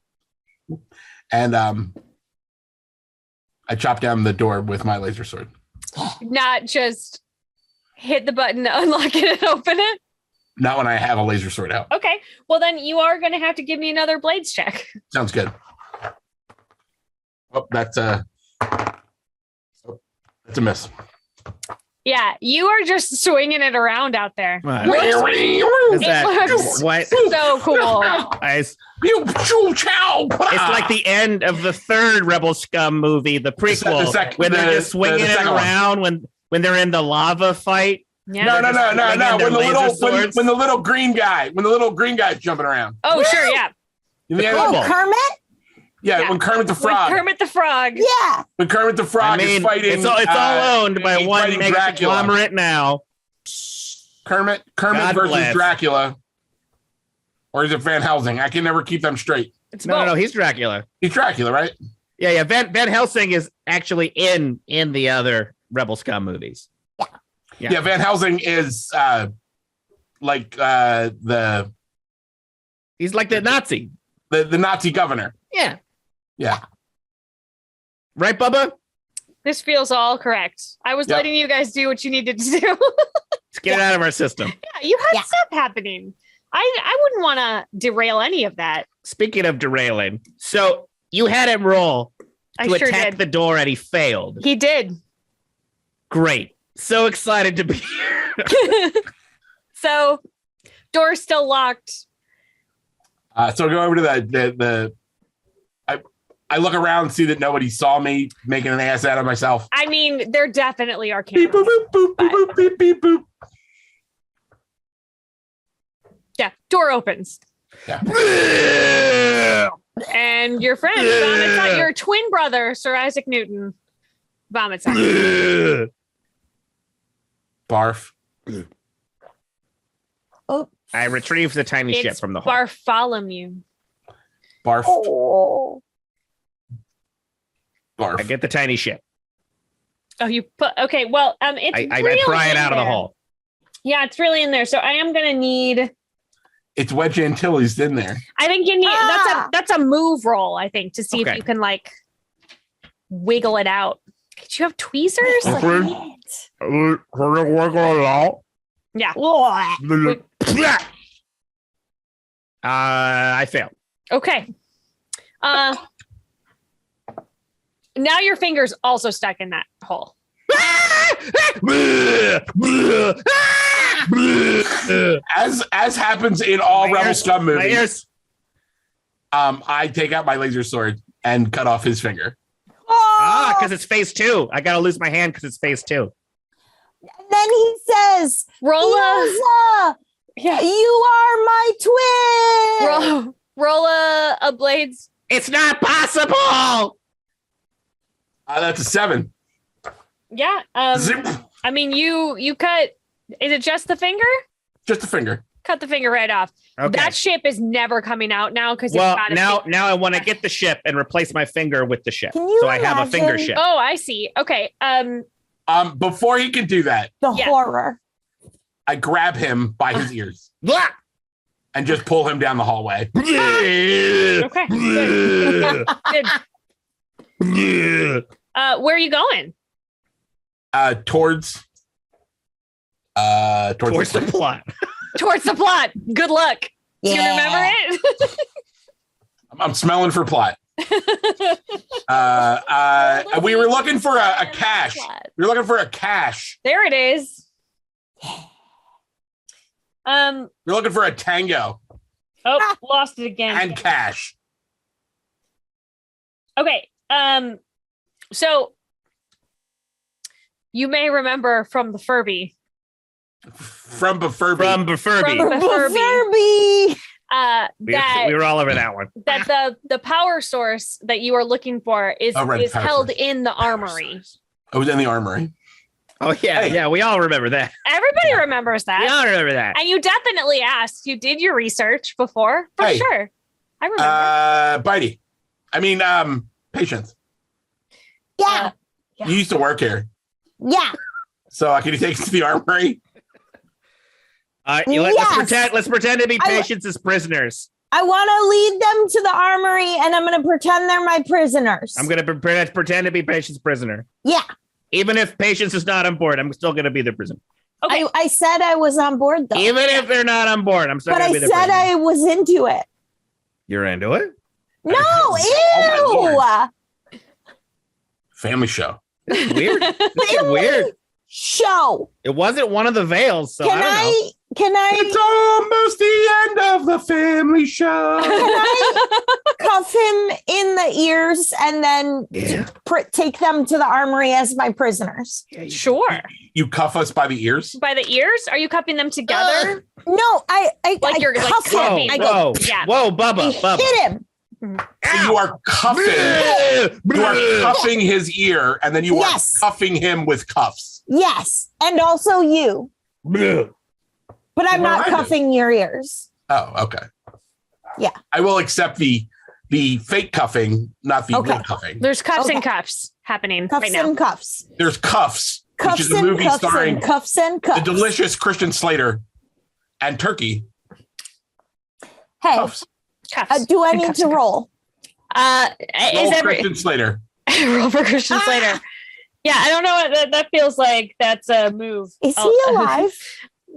and I chop down the door with my laser sword. Not just hit the button to unlock it and open it. Not when I have a laser sword out. Okay. Well, then you are going to have to give me another blades check. Sounds good. Oh, that's a miss. Yeah. You are just swinging it around out there. What? It Is that looks what? so cool. It's It's like the end of the third Rebel Scum movie, the prequel, when they're just swinging it around when they're in the lava fight. Yeah. No. When When the little green guy's jumping around. Oh, sure. Yeah. In the The end- Kobold. Kermit? Yeah. When Kermit the Frog. With Kermit the Frog. Yeah. When Kermit the Frog is fighting. it's all owned by he's one fighting mega Dracula. conglomerate now. Kermit God versus bless. Dracula. Or is it Van Helsing? I can never keep them straight. It's No, both. he's Dracula. He's Dracula, right? Yeah. Van Helsing is actually in the other Rebel Scum movies. Yeah. Yeah, Van Helsing is like the He's like the Nazi. Nazi governor. Yeah. Yeah. Right, Bubba? This feels all correct. I was Yep. letting you guys do what you needed to do. Let's get it out of our system. Yeah, you had Yeah. stuff happening. I wouldn't want to derail any of that. Speaking of derailing, so you had him roll I to sure attack did. the door and he failed. He did. Great. So excited to be here. So, door's still locked. So go over to I look around, see that nobody saw me making an ass out of myself. I mean, there definitely are Beep, cameras. boop, boop, boop, boop, boop, beep, beep, boop. Yeah, door opens. Yeah. And your friend vomits out your twin brother, Sir Isaac Newton, vomits out. Barf. Oh, I retrieve the tiny ship It's from the hole. Bartholomew. Barf. oh. Barf. I get the tiny ship. Oh, you put okay. Well, it's I really pry it in out of the there. hole. Yeah, it's really in there. So I am gonna need. It's Wedge Antilles in there. I think you need that's a move roll. I think to see if Okay. you can like wiggle it out. Did you have tweezers? Like, yeah. I failed. Okay. Now your finger's also stuck in that hole. As happens in all My Rebel ears- Scum My movies, ears. I take out my laser sword and cut off his finger. Because it's phase 2. I gotta lose my hand because it's phase 2. And then he says, Roll a Ilza, yeah. you are my twin. Roll a blades. It's not possible. That's a 7. Yeah. Zip. I mean, you cut. Is it just the finger? Just a finger. Cut the finger right off. Okay. That ship is never coming out now because Well, now I want to get the ship and replace my finger with the ship. Can you So I have a finger imagine- ship. Oh, I see. Okay. Before he can do that, The Yeah. horror. I grab him by his ears Blah! and just pull him down the hallway. Okay. Good. Good. Where are you going? Towards Towards the plot. Towards the plot. Good luck. Do you remember it? I'm smelling for plot. We were looking for a cache. We were looking for a cache. There it is. We're looking for a tango Oh, lost it again. and cache. Okay. So you may remember from the Furby. From Befurby. From Befurby. From Furby. Furby. That We were all over that one. that the power source that you are looking for is Oh, right, is power held source. in the armory. I was in the armory. Oh, yeah. Hey. Yeah, we all remember that. Everybody remembers We that. all remember that. And you definitely asked. You did your research before, for Hey. sure. I remember. Bitey. I mean, Patience. Yeah. Yeah. You used to work here. Yeah. So can you take us to the armory? Yes. Let's pretend to be I- Patience as prisoners. I want to lead them to the armory and I'm going to pretend they're my prisoners. I'm going to pretend to be Patience prisoner. Yeah. Even if Patience is not on board, I'm still going to be the prisoner. Okay. I said I was on board though. Even if they're not on board, I'm still But going I to be the said prisoner. I was into it. You're into it? No, Oh, ew. Family show. This is weird. This is weird. Show. It wasn't one of the veils, so Can I don't know. It's almost the end of the family show. can I cuff him in the ears and then Yeah. take them to the armory as my prisoners? Sure. You cuff us by the ears? By the ears? Are you cupping them together? No, I Like you're, like, cuff him. cuffing. I go Yeah. Whoa, Bubba. hit him. So you are cuffing. You are cuffing his ear, and then you Yes. are cuffing him with cuffs. Yes, and also you. But I'm Well, not I do. cuffing your ears. Oh, okay. Yeah. I will accept the fake cuffing, not the Okay. real cuffing. There's cuffs and Okay. cuffs happening Cuffs right now. and cuffs. There's Cuffs, which Cuffs is a and movie cuffs starring and cuffs and the cuffs. delicious Christian Slater and Turkey. Hey, Cuffs. Cuffs. do I And need cuffs to and roll? cuffs. Roll Is every Christian Slater. roll for Christian Slater? Yeah, I don't know what that feels like. That's a move. Is Oh, he alive?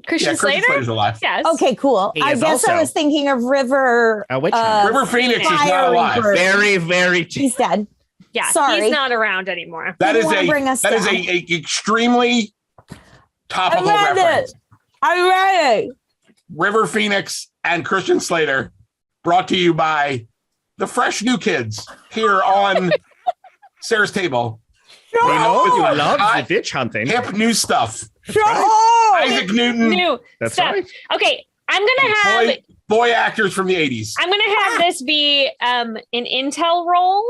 Christian Yeah, Christian Slater? Slater's alive. Yes. Okay, cool. He I is guess I also- was thinking of River. A witch River Phoenix is not Fiery alive. bird. Very, very cheap. He's dead. Yeah. Sorry. He's not around anymore. That Didn't is wanna bring a us that is down. a extremely topical I read reference. it. I read it. River Phoenix and Christian Slater, brought to you by the fresh new kids here on Sarah's table. We know you love Hot, the witch hunting. hip new stuff. Right. Isaac Newton. New That's stuff. right. Okay, I'm gonna have Boy actors from the 80s. I'm gonna have this be an intel role.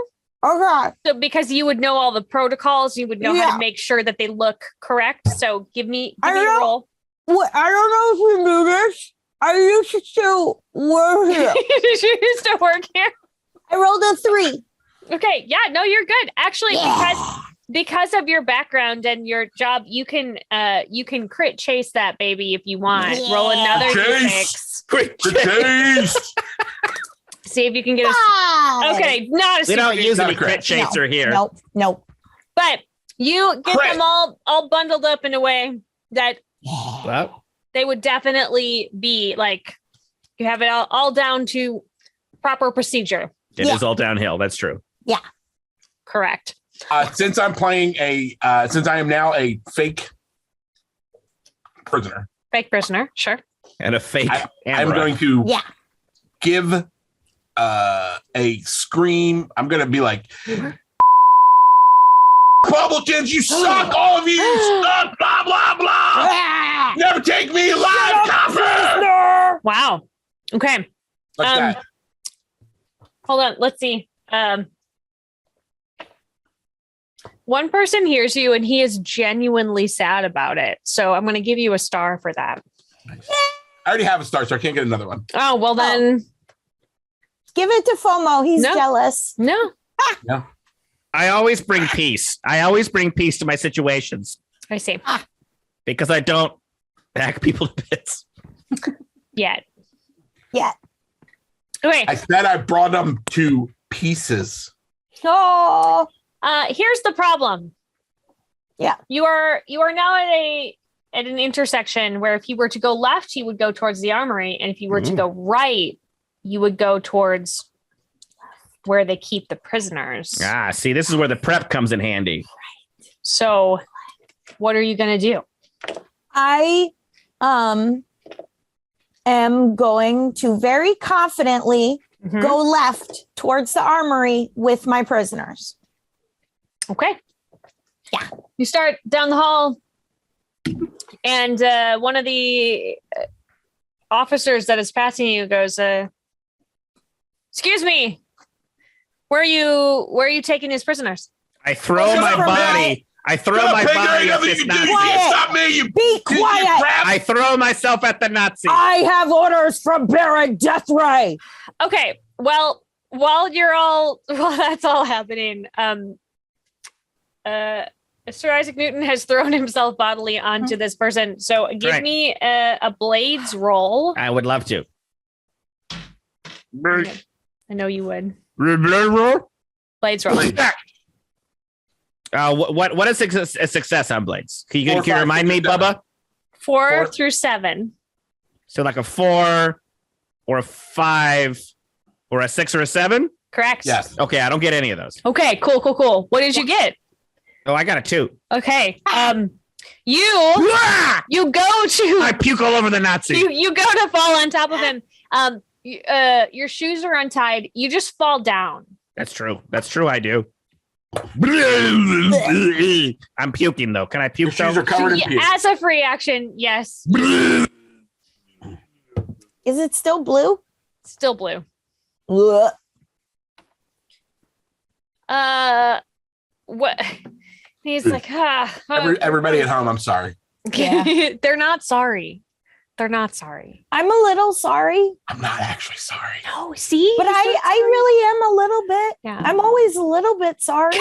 Okay. So because you would know all the protocols, you would know how to make sure that they look correct. So give me a roll. What, I don't know if you knew this. I used to work here. You used to work here. I rolled a 3. Okay, yeah, no, you're good. Actually, because of your background and your job, you can crit chase that baby if you want. Yeah. Roll another Chase. d6. Crit chase. See if you can get a. Okay, not a. We don't use Not any a crit. crit chaser here. Nope. But you get Crit. them all bundled up in a way that Well, they would definitely be like, you have it all down to proper procedure. It is all downhill. That's true. Correct. Since I'm playing since I am now a fake prisoner, Fake prisoner, sure. And a fake I'm Amber. going to give a scream. I'm going to be like, Republicans, you suck! All of you, you suck! Blah blah blah! Never take me alive, copper! Wow. Okay. Like that. Hold on. Let's see. One person hears you and he is genuinely sad about it. So I'm going to give you a star for that. Nice. I already have a star, so I can't get another one. Oh, well then. Give it to Fomo. He's No. jealous. No. No. I always bring peace. I always bring peace to my situations I see. because I don't hack people to bits. Yet. Yeah. Okay. I said I brought them to pieces. Oh. Here's the problem. Yeah. You are now at an intersection where if you were to go left, you would go towards the armory, and if you were to go right, you would go towards where they keep the prisoners. Ah, see, this is where the prep comes in handy. So, what are you going to do? I am going to very confidently Mhm. go left towards the armory with my prisoners. Okay. Yeah. You start down the hall, and one of the officers that is passing you goes, "Excuse me, where are you taking his prisoners?" I throw my body. I throw my body at this Nazi. You can't stop me. You Be quiet. I throw myself at the Nazi. I have orders from Baron Deathray. Okay. Well, while that's all happening, Sir Isaac Newton has thrown himself bodily onto this person. So give Right. me a blades roll. I would love to. I know you would. roll. Blades roll. What is a success on blades? Can you 4, 5, remind me, 6, 7. Bubba? 4 4. through 7. So like a 4 or a 5 or a 6 or a 7? Correct. Yes. Okay, I don't get any of those. Okay, cool. What did you get? Oh, I got a 2. Okay. You go to I puke all over the Nazi. you go to fall on top of him. Your shoes are untied. You just fall down. That's true. I do. I'm puking though. Can I puke Your shoes though? are covered in puke. As a free action, yes. Is it still blue? Still blue. Ugh. What? He's like, Everybody at home, I'm sorry. Yeah. They're not sorry. They're not sorry. I'm a little sorry, I'm not actually sorry. No, see? but I really am a little bit. Yeah. I'm always a little bit sorry.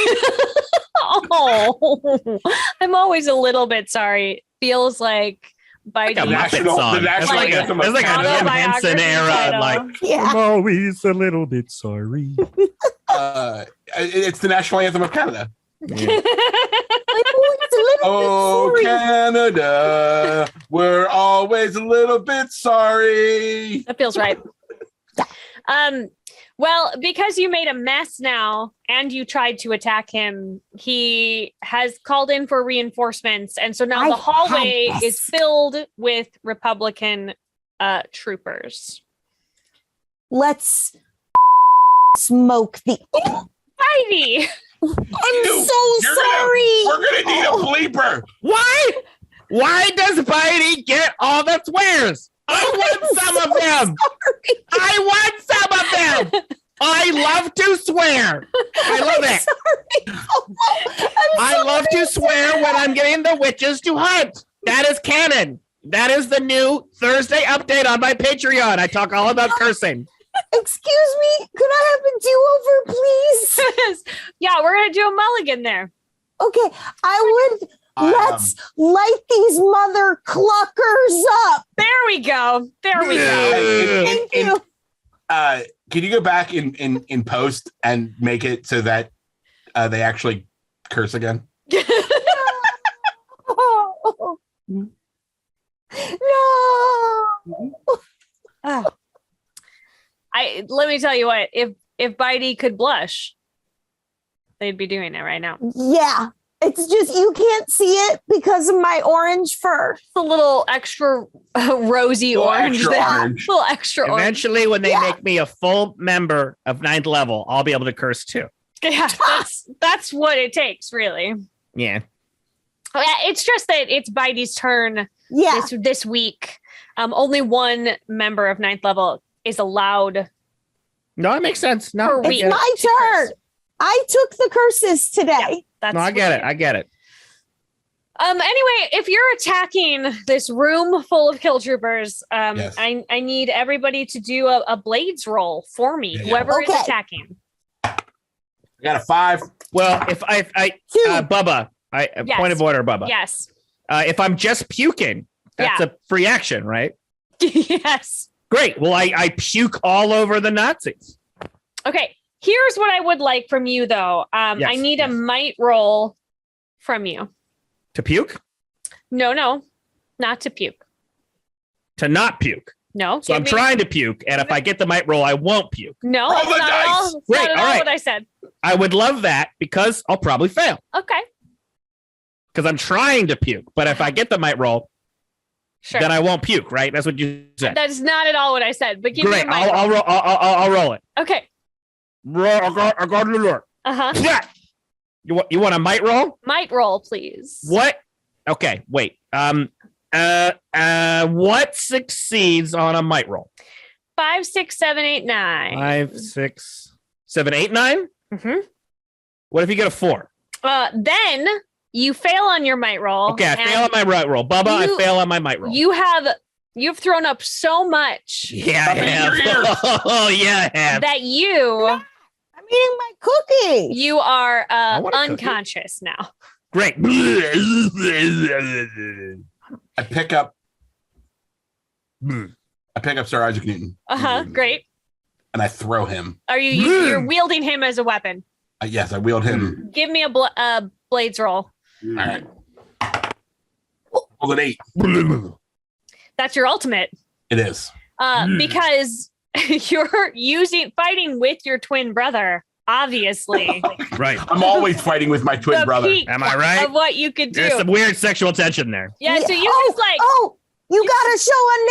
Oh, I'm always a little bit sorry. Feels like Like a Bitey. Muppet National- song. the national Like- anthem. It's like a Jim Autobiography Henson era. title. Like Yeah. I'm always a little bit sorry. It's the national anthem of Canada. I'm always a little Oh, bit sorry. Canada, we're always a little bit sorry. That feels right. Well, because you made a mess now and you tried to attack him, he has called in for reinforcements. And so now the hallway had is this. filled with Republican troopers. Let's smoke the. Bitey. I'm so sorry. We're gonna need a bleeper. Why does Bitey get all the swears? I want some of them. Sorry. I want some of them. I love to swear. I love it. I love to swear when I'm getting the witches to hunt. That is canon. That is the new Thursday update on my Patreon. I talk all about cursing. Excuse me, could I have a do-over, please? Yeah, we're gonna do a mulligan there. Okay, I would. Let's light these mother cluckers up. There we go. Thank you. Can you go back in post and make it so that they actually curse again? No. Let me tell you what, if Bitey could blush, they'd be doing it right now. Yeah. It's just you can't see it because of my orange fur. It's a little extra rosy orange extra there. orange. A little extra orange. Eventually, when they make me a full member of 9th level, I'll be able to curse too. Yeah, that's what it takes, really. Yeah. Oh, yeah, it's just that it's Bitey's turn this week. Only one member of 9th level is allowed. No, it makes sense. No, it's my turn. I took the curses today. That's I get it. Anyway, if you're attacking this room full of kill troopers, Yes. I need everybody to do a blades roll for me. Yeah. Whoever is attacking. I got a 5. Well, if I Bubba, Yes. Point of order, Bubba. Yes. If I'm just puking, that's a free action, right? Yes. Great. Well, I puke all over the Nazis. Okay. Here's what I would like from you, though. I need a might roll from you. To puke? No, not to puke. To not puke. No. So I'm trying to puke, and if I get the might roll, I won't puke. No, Roll that's the not dice. at all. That's Great, not at all all right. what I said. I would love that because I'll probably fail Okay. because I'm trying to puke. But if I get the might roll, Sure. then I won't puke. Right? That's what you said. That's not at all what I said. But give me Great. a might I'll roll. I'll roll it. Okay. I got the lure. Yeah. You want a might roll? Might roll, please. What? Okay. Wait. What succeeds on a might roll? 5, 6, 7, 8, 9. 5, 6, 7, 8, 9. Mm-hmm. What if you get a 4? Then you fail on your might roll. Okay, I fail on my might roll. Bubba, I fail on my might roll. You've thrown up so much. Yeah, I have. Oh, yeah, I have. That you. I'm eating my cookie. You are want a cookie. unconscious now. Great. I pick up Sir Isaac Newton. Great. And I throw him. Are you're wielding him as a weapon? Yes, I wield him. Give me a blades roll. All right. Rolled an 8. That's your ultimate. It is. Because you're fighting with your twin brother, obviously. Right. I'm always fighting with my twin brother. Am I right? Of what you could do. There's some weird sexual tension there. Yeah, so you just like. Oh, you got a show on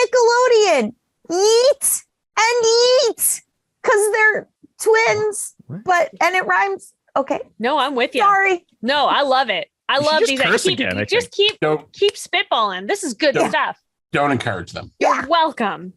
Nickelodeon. Yeet and Yeet. Because they're twins. What? And it rhymes. Okay. No, I'm with you. Sorry. No, I love it. I love just these. curse again, I think. Keep spitballing. This is good stuff. Don't encourage them. Yeah. You're welcome.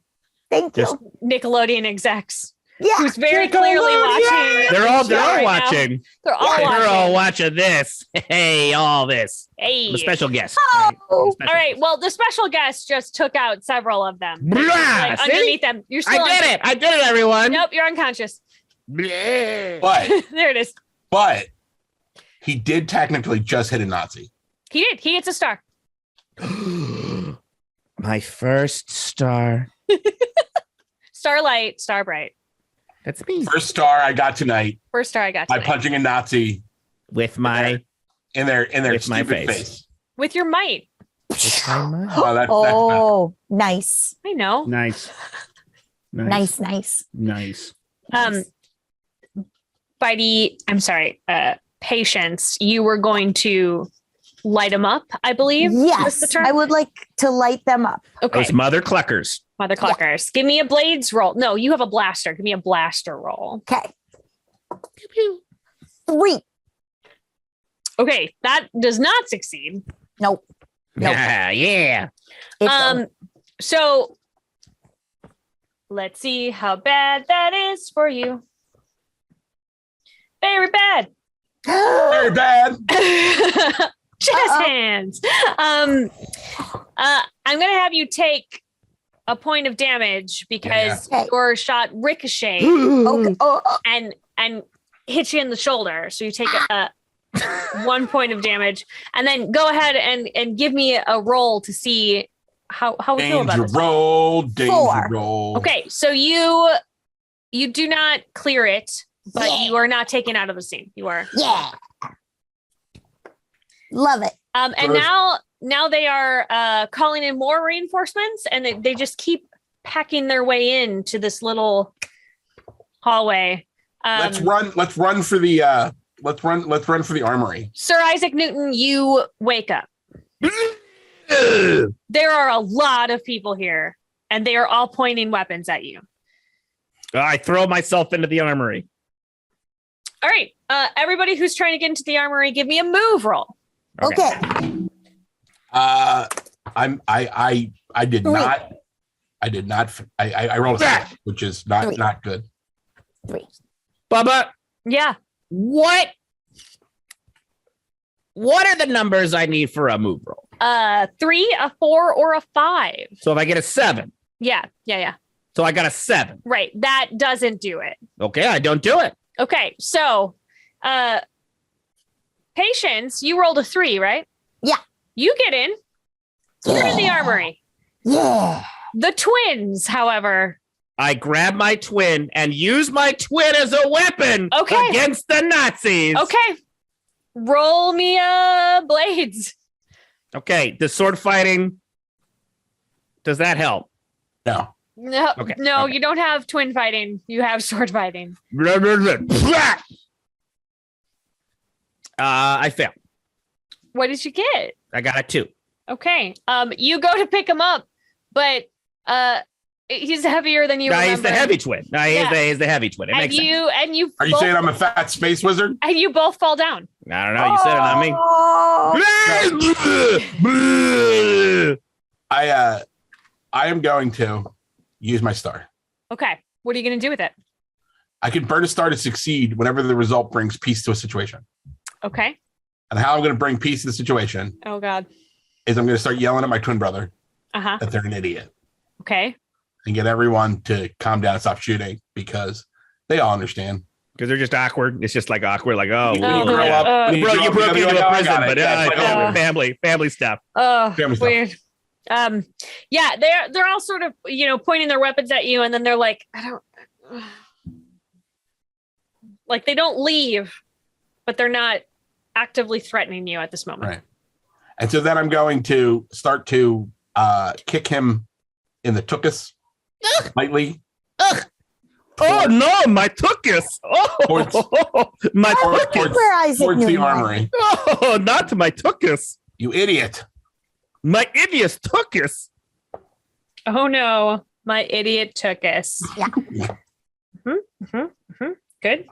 Thank you. Just- Nickelodeon execs. Yeah. Who's very clearly watching. They're all right watching. now. They're all We're watching. all watching this. Hey, all this. Hey. I'm a special guest. Oh. All right. Well, the special guest just took out several of them. Blah, Like, see? underneath them. You're still I did it, everyone. Nope, you're unconscious. Blah. But There it is. he did technically just hit a Nazi. He did. He gets a star. My first star. Starlight, Starbright. That's me. First star I got tonight First star I got by tonight. punching a Nazi With my in their With my stupid face. face. With your might. Oh, that's Oh, nice. I know. Nice. Nice. Bitey, I'm sorry, Patience, you were going to light them up, I believe. Was Yes. the term? I would like to light them up. Okay. Those mother cluckers. Mother Cluckers. Give me a blades roll. No, you have a blaster. Give me a blaster roll. Okay. 3. Okay, that does not succeed. Nope. Yeah. So let's see how bad that is for you. Very bad. Very bad. Chest hands. I'm gonna have you take a point of damage because your shot ricocheted and hit you in the shoulder. So you take a 1 point of damage, and then go ahead and give me a roll to see how we feel about this. Danger 4. roll. Okay, so you do not clear it, but you are not taken out of the scene. You are. Yeah. Love it. And now they are calling in more reinforcements, and they just keep packing their way into this little hallway. Let's run for the let's run for the armory. Sir Isaac Newton, you wake up. There are a lot of people here, and they are all pointing weapons at you. I throw myself into the armory. All right, everybody who's trying to get into the armory, give me a move roll. Okay. I rolled a 6, which is not good. 3. Bubba, Yeah. what are the numbers I need for a move roll? 3, a 4, or a 5. So if I get a 7. Yeah. So I got a 7. Right. That doesn't do it. Okay, I don't do it. Okay, so Patience, you rolled a 3, right? Yeah. You get in. You're in the armory. Yeah. The twins, however. I grab my twin and use my twin as a weapon against the Nazis. Okay. Roll me blades. Okay, the sword fighting, does that help? No. No, Okay, no, okay. you don't have twin fighting. You have sword fighting. I failed. What did you get? I got a 2. Okay. You go to pick him up, but he's heavier than you. No, remember. he's the heavy twin. No, he's the heavy twin. It makes sense. Are you saying I'm a fat space wizard? And you both fall down. I don't know. You said it, not me. I am going to use my star. Okay. What are you going to do with it? I can burn a star to succeed whenever the result brings peace to a situation. Okay. And how I'm going to bring peace to the situation Oh, God. is I'm going to start yelling at my twin brother Uh-huh. that they're an idiot Okay. and get everyone to calm down and stop shooting because they all understand. Because they're just awkward. It's just like awkward. Like, oh, When you grow up, when you broke grow up, into you're like, a "Oh, I prison, got it." but Yeah, it's like, family stuff. Oh, Family stuff. weird. Yeah, they're all sort of, pointing their weapons at you, and then they're like, like they don't leave, but they're not actively threatening you at this moment. Right. And so then I'm going to start to kick him in the tuchus lightly. Oh no, my tuchus! Towards- My Towards tuchus! Where Isaac the Newton. armory. Oh, not my tuchus! You idiot. My idiot tuchus! Oh no, my idiot took us. Yeah. Good.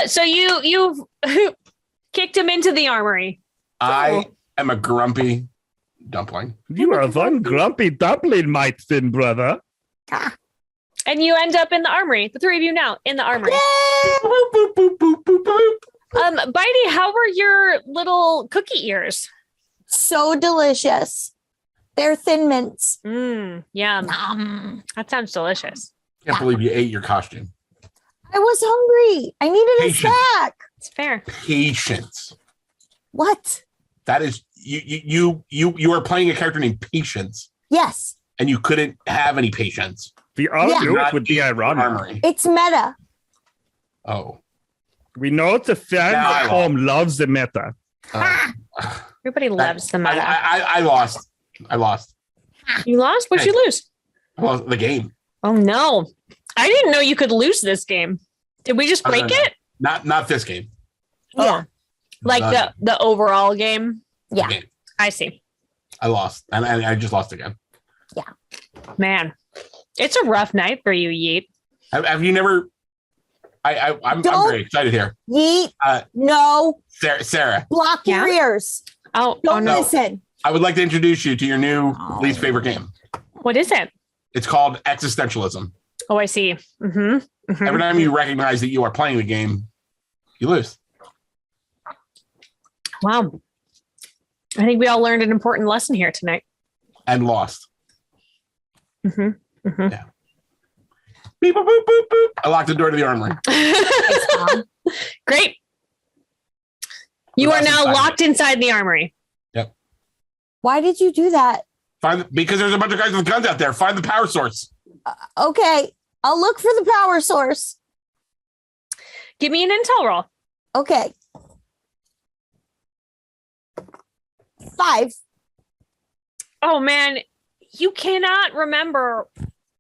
So you've kicked him into the armory. I am a grumpy dumpling. You are one grumpy dumpling, my thin brother. And you end up in the armory. The three of you now in the armory. Boop, boop, boop, boop, boop, boop. Bitey, how were your little cookie ears? So delicious. They're Thin Mints. Yum. Nom. That sounds delicious. Can't believe you ate your costume. I was hungry. I needed Patience. a snack. It's fair. Patience. What? That is you are playing a character named Patience, Yes, and you couldn't have any patience. The other Not would be ironic. Armory. it's meta. Oh. We know the fans Now I at home loves the meta. Everybody loves the meta. I lost. I lost. You lost? What'd you lose? I lost the game. Oh no. I didn't know you could lose this game. Did we just break No. it? Not this game. Yeah. Like the overall game? Yeah. Game. I see. I lost, and I just lost again. Man, it's a rough night for you, Yeet. Have you never I'm very excited here. Yeet. No. Sarah. Block your ears. Oh, Don't no. listen. I would like to introduce you to your new least favorite game. What is it? It's called existentialism. Oh, I see. Every time you recognize that you are playing the game, you lose. Wow. I think we all learned an important lesson here tonight. And lost. Yeah. Beep, boop, boop, boop, boop. I locked the door to the armory. Great. You are now locked inside the armory. Yep. Why did you do that? Because there's a bunch of guys with guns out there. Find the power source. Okay. I'll look for the power source. Give me an intel roll. Okay. 5. Oh, man. You cannot remember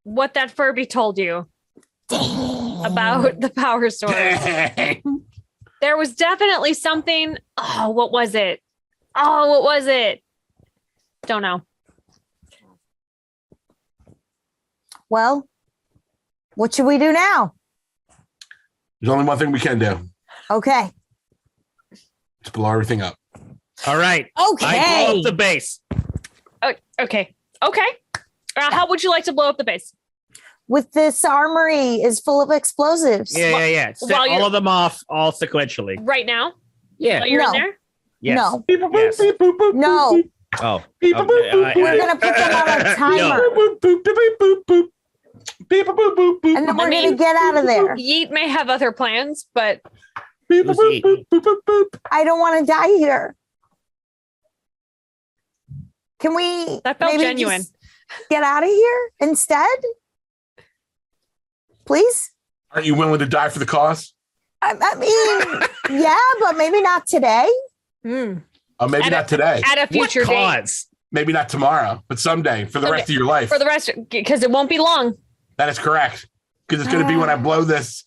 what that Furby told you about the power source. There was definitely something. Oh, what was it? Don't know. Well, what should we do now? There's only one thing we can do. Okay. Just blow everything up. All right. Okay. I blow up the base. Okay. How would you like to blow up the base? With this armory is full of explosives. Yeah. Set all of them off, all sequentially. Right now? Yeah. While you're in there? Yes. No. Yes. No. Oh. We're going to put them on a timer. And then we're going to get out of there. Yeet may have other plans, but I don't want to die here. Can we that felt maybe genuine. just get out of here instead? Please? Aren't you willing to die for the cause? I mean, yeah, but maybe not today. Maybe not today. At a future what cause? date. Maybe not tomorrow, but someday for the rest of your life. For the rest, because it won't be long. That is correct. Because it's going to be when I blow this.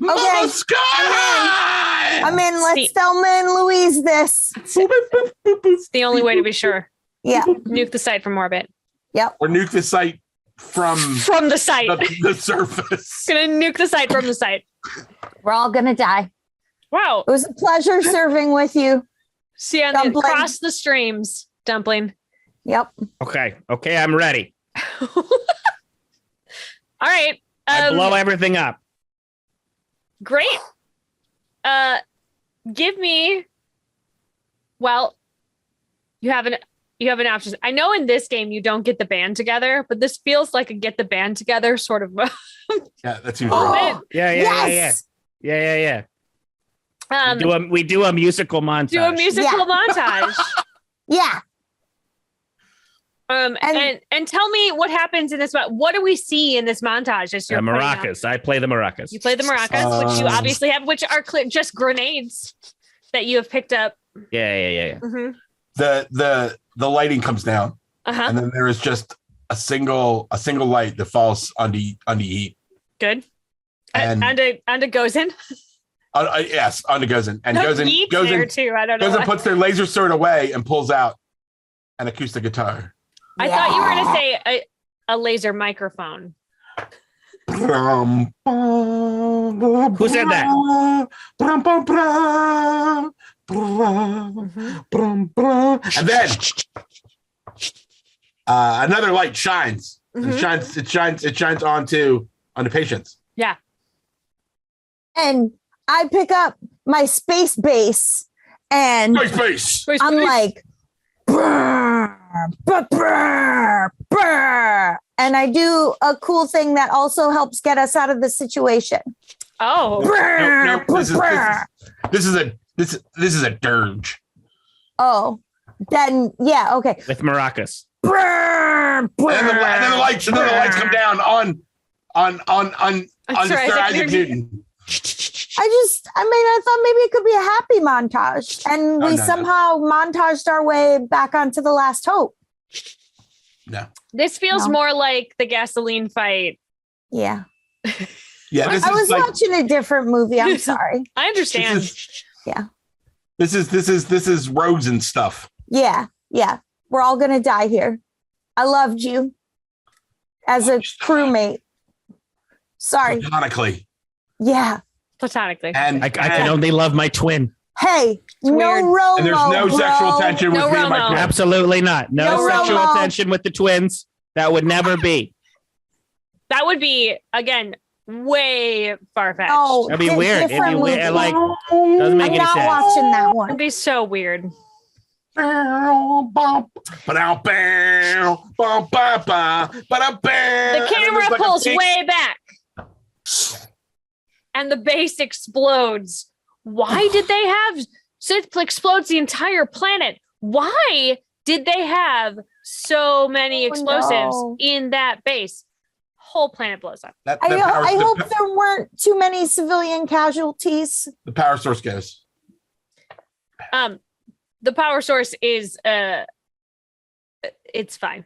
Okay. I'm in. Let's Thelma and Louise this. It's the only way to be sure. Yeah. Nuke the site from orbit. Yep. Or nuke the site from the site. The surface. Gonna nuke the site from the site. We're all gonna die. Wow. It was a pleasure serving with you. See you across the streams, Dumpling. Yep. Okay, I'm ready. All right. I blow everything up. Great. Give me. Well, you have an option. I know in this game you don't get the band together, but this feels like a get the band together sort of. Yeah, that seems right. Yeah. We do a musical montage. Montage. Yeah. And tell me what happens in this. What do we see in this montage? As you're maracas. I play the maracas. You play the maracas, which you obviously have, which are just grenades that you have picked up. Yeah. Mm-hmm. The lighting comes down, and then there is just a single light that falls onto Yeet. Good. And goes in. Yes, onto goes in, and goes in there too. I don't know. Goes and puts their laser sword away and pulls out an acoustic guitar. I thought you were going to say a laser microphone. Who said that? And then another light shines. It shines onto patients. Yeah. And I pick up my space base and space. I'm like, brr, brr, brr, brr. And I do a cool thing that also helps get us out of the situation. Oh, no, this is a dirge. Oh, then yeah, okay. With maracas. And then the lights come down on Sir Isaac Newton. I thought maybe it could be a happy montage, and we somehow montaged our way back onto the last hope. No, this feels more like the gasoline fight. Yeah. Yeah, I was watching a different movie. I'm sorry. I understand. This is Rogues and stuff. Yeah. We're all gonna die here. I loved you as a crewmate. Sorry. Platonically. Yeah. Platonically. And I can only love my twin. Hey, no weird. Romo. and there's no bro. sexual tension with No me and my Romo. twin. Absolutely not. No No sexual Romo. tension with the twins. That would never be. That would be, again, way far-fetched. Oh, That'd be weird. It'd be different weird. movie. Like, doesn't make I'm any not sense. watching that It'd one. be so weird. The camera pulls way back. And the base explodes. Why did they have... So it explodes the entire planet. Why did they have so many explosives no. in that base? Whole planet blows up. I hope there weren't too many civilian casualties. the power source goes. The power source is it's fine.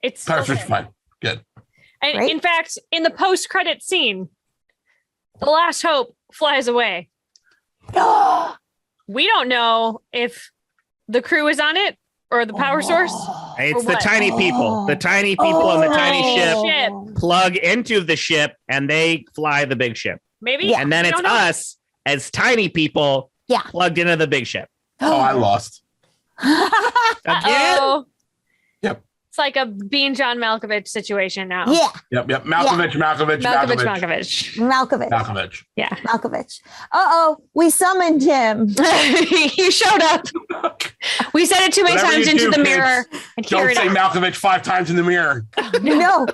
It's Power source okay. is fine. Good. And Right? in fact, in the post-credit scene, the last hope flies away. We don't know if the crew is on it or the power source. It's Or the what? tiny people. The tiny people on the tiny ship plug into the ship and they fly the big ship. Maybe. Yeah. And then We it's don't know. us as tiny people Yeah. plugged into the big ship. Oh, I lost. Again? Oh. Yep. It's like a Bean John Malkovich situation now. Yeah, Yep. Malkovich. Malkovich. Yeah. Malkovich. Uh-oh, we summoned him. You showed up. We said it too many Whatever times you into do, the kids, mirror. And here Don't it say is. Malkovich 5 times in the mirror. No.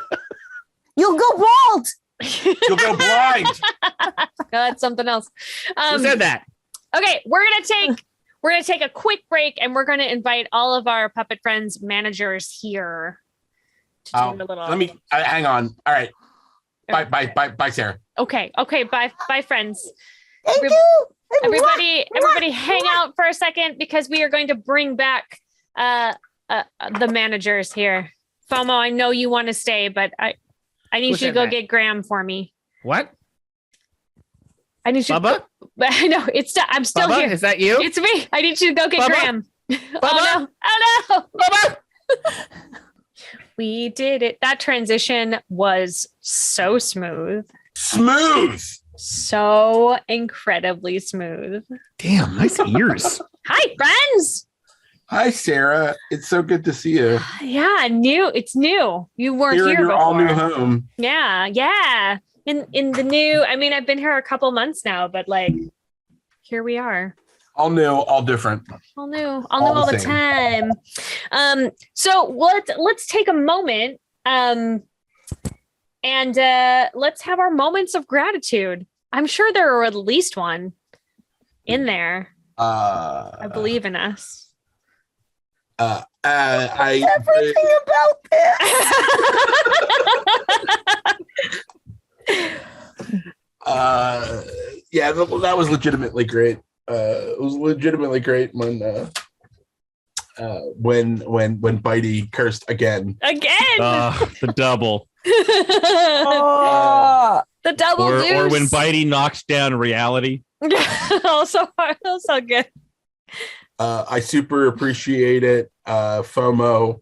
You'll go bald. You'll go blind. That's something else. Who said that? Okay, we're gonna take a quick break, and we're gonna invite all of our puppet friends, managers here to do a little. Let me hang on. All right. Bye, Sarah. Okay. Bye, friends. Thank Every- you. Everybody, hang out for a second because we are going to bring back the managers here. Fomo, I know you want to stay, but I need Who you to said go that? get Graham for me. What? I need you. Bubba? I know I'm still Bubba? here. Is that you? It's me. I need you to go get Bubba? Graham. Bubba? Oh no! Bubba? We did it. That transition was so smooth. So incredibly smooth. Damn, nice ears. Hi, friends. Hi, Sarah. It's so good to see you. Yeah, it's new. You weren't Here in here your before. all new home. Yeah. In the new, I mean, I've been here a couple months now, but like, here we are. All new, all different. All new All all the the time. So let's take a moment, and let's have our moments of gratitude. I'm sure there are at least one in there. I believe in us. Everything about this. Yeah, that was legitimately great. It was legitimately great when Bitey cursed again. The double. Oh. The double Or deuce. when Bitey knocks down reality. Also good. I super appreciate it. FOMO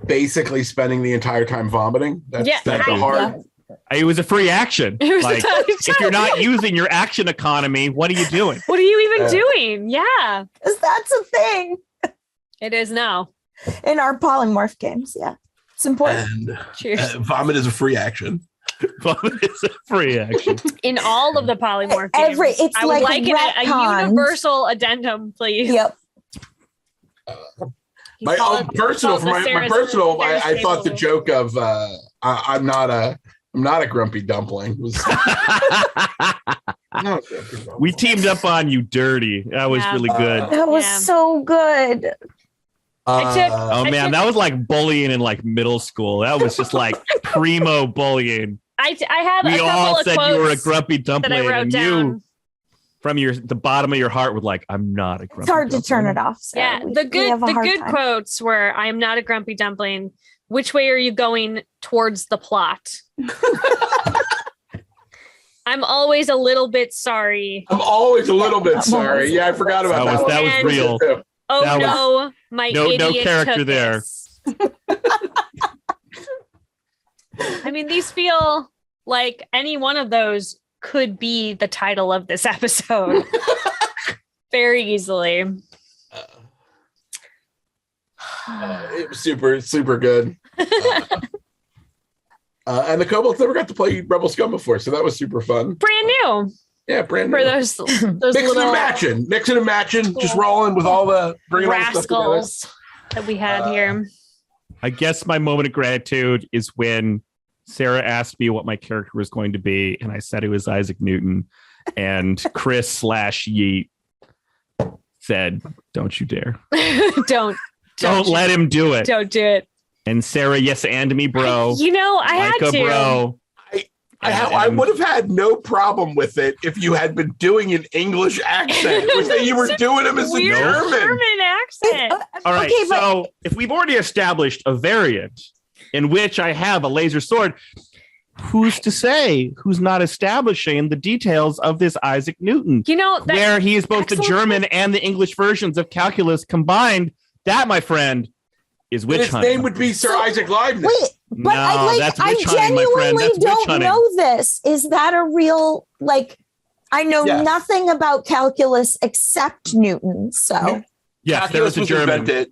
basically spending the entire time vomiting. That's the hard. It was a free action. It was Like, if you're not using your action economy, what are you doing? What are you even doing? Yeah. Because that's a thing It is now. in our polymorph games. Yeah. It's important. And Cheers. vomit is a free action. It's a free action. In all of the polymorph games. It's I would like like a retcons. universal addendum, please. Yep. My own personal, for my personal, I thought the joke of I'm not a grumpy dumpling was not a grumpy dumpling. We teamed up on you, dirty. That was really good. That was Yeah. so good. Oh man, that was like bullying in like middle school. That was just like primo bullying. I have a We couple all of said quotes you were a grumpy that I dumpling, wrote and down. you, from the bottom of your heart, were like, "I'm not a grumpy." It's hard to dumpling." turn it off. So Yeah, we the have a hard good time. quotes were, "I am not a grumpy dumpling. Which way are you going towards the plot?" I'm always a little bit sorry. I'm always a little bit sorry. Yeah, I forgot about that. That was real. Oh That was- no, my no idiot character took there. this. I mean, these feel like any one of those could be the title of this episode very easily. It was super, super good. And the Kobolds never got to play Rebel Scum before, so that was super fun. Brand new. Yeah, brand new. For those mixing and matching, just rolling with all the bringing all the stuff together rascals that we had here. I guess my moment of gratitude is when Sarah asked me what my character was going to be, and I said it was Isaac Newton, and Chris / Yeet said, "Don't you dare! Don't let him do it! Don't do it!" And Sarah, yes, and me, bro. I had to. Bro. I would have had no problem with it if you had been doing an English accent. It was that you were doing him as a German accent. All right, Okay, so if we've already established a variant in which I have a laser sword, who's to say who's not establishing the details of this Isaac Newton? Where he is both the German and the English versions of calculus combined. That, my friend, is witch hunting. His name would be Sir Isaac Leibniz. Wait, but I genuinely don't know this. Is that a real, I know nothing about calculus except Newton. So calculus was invented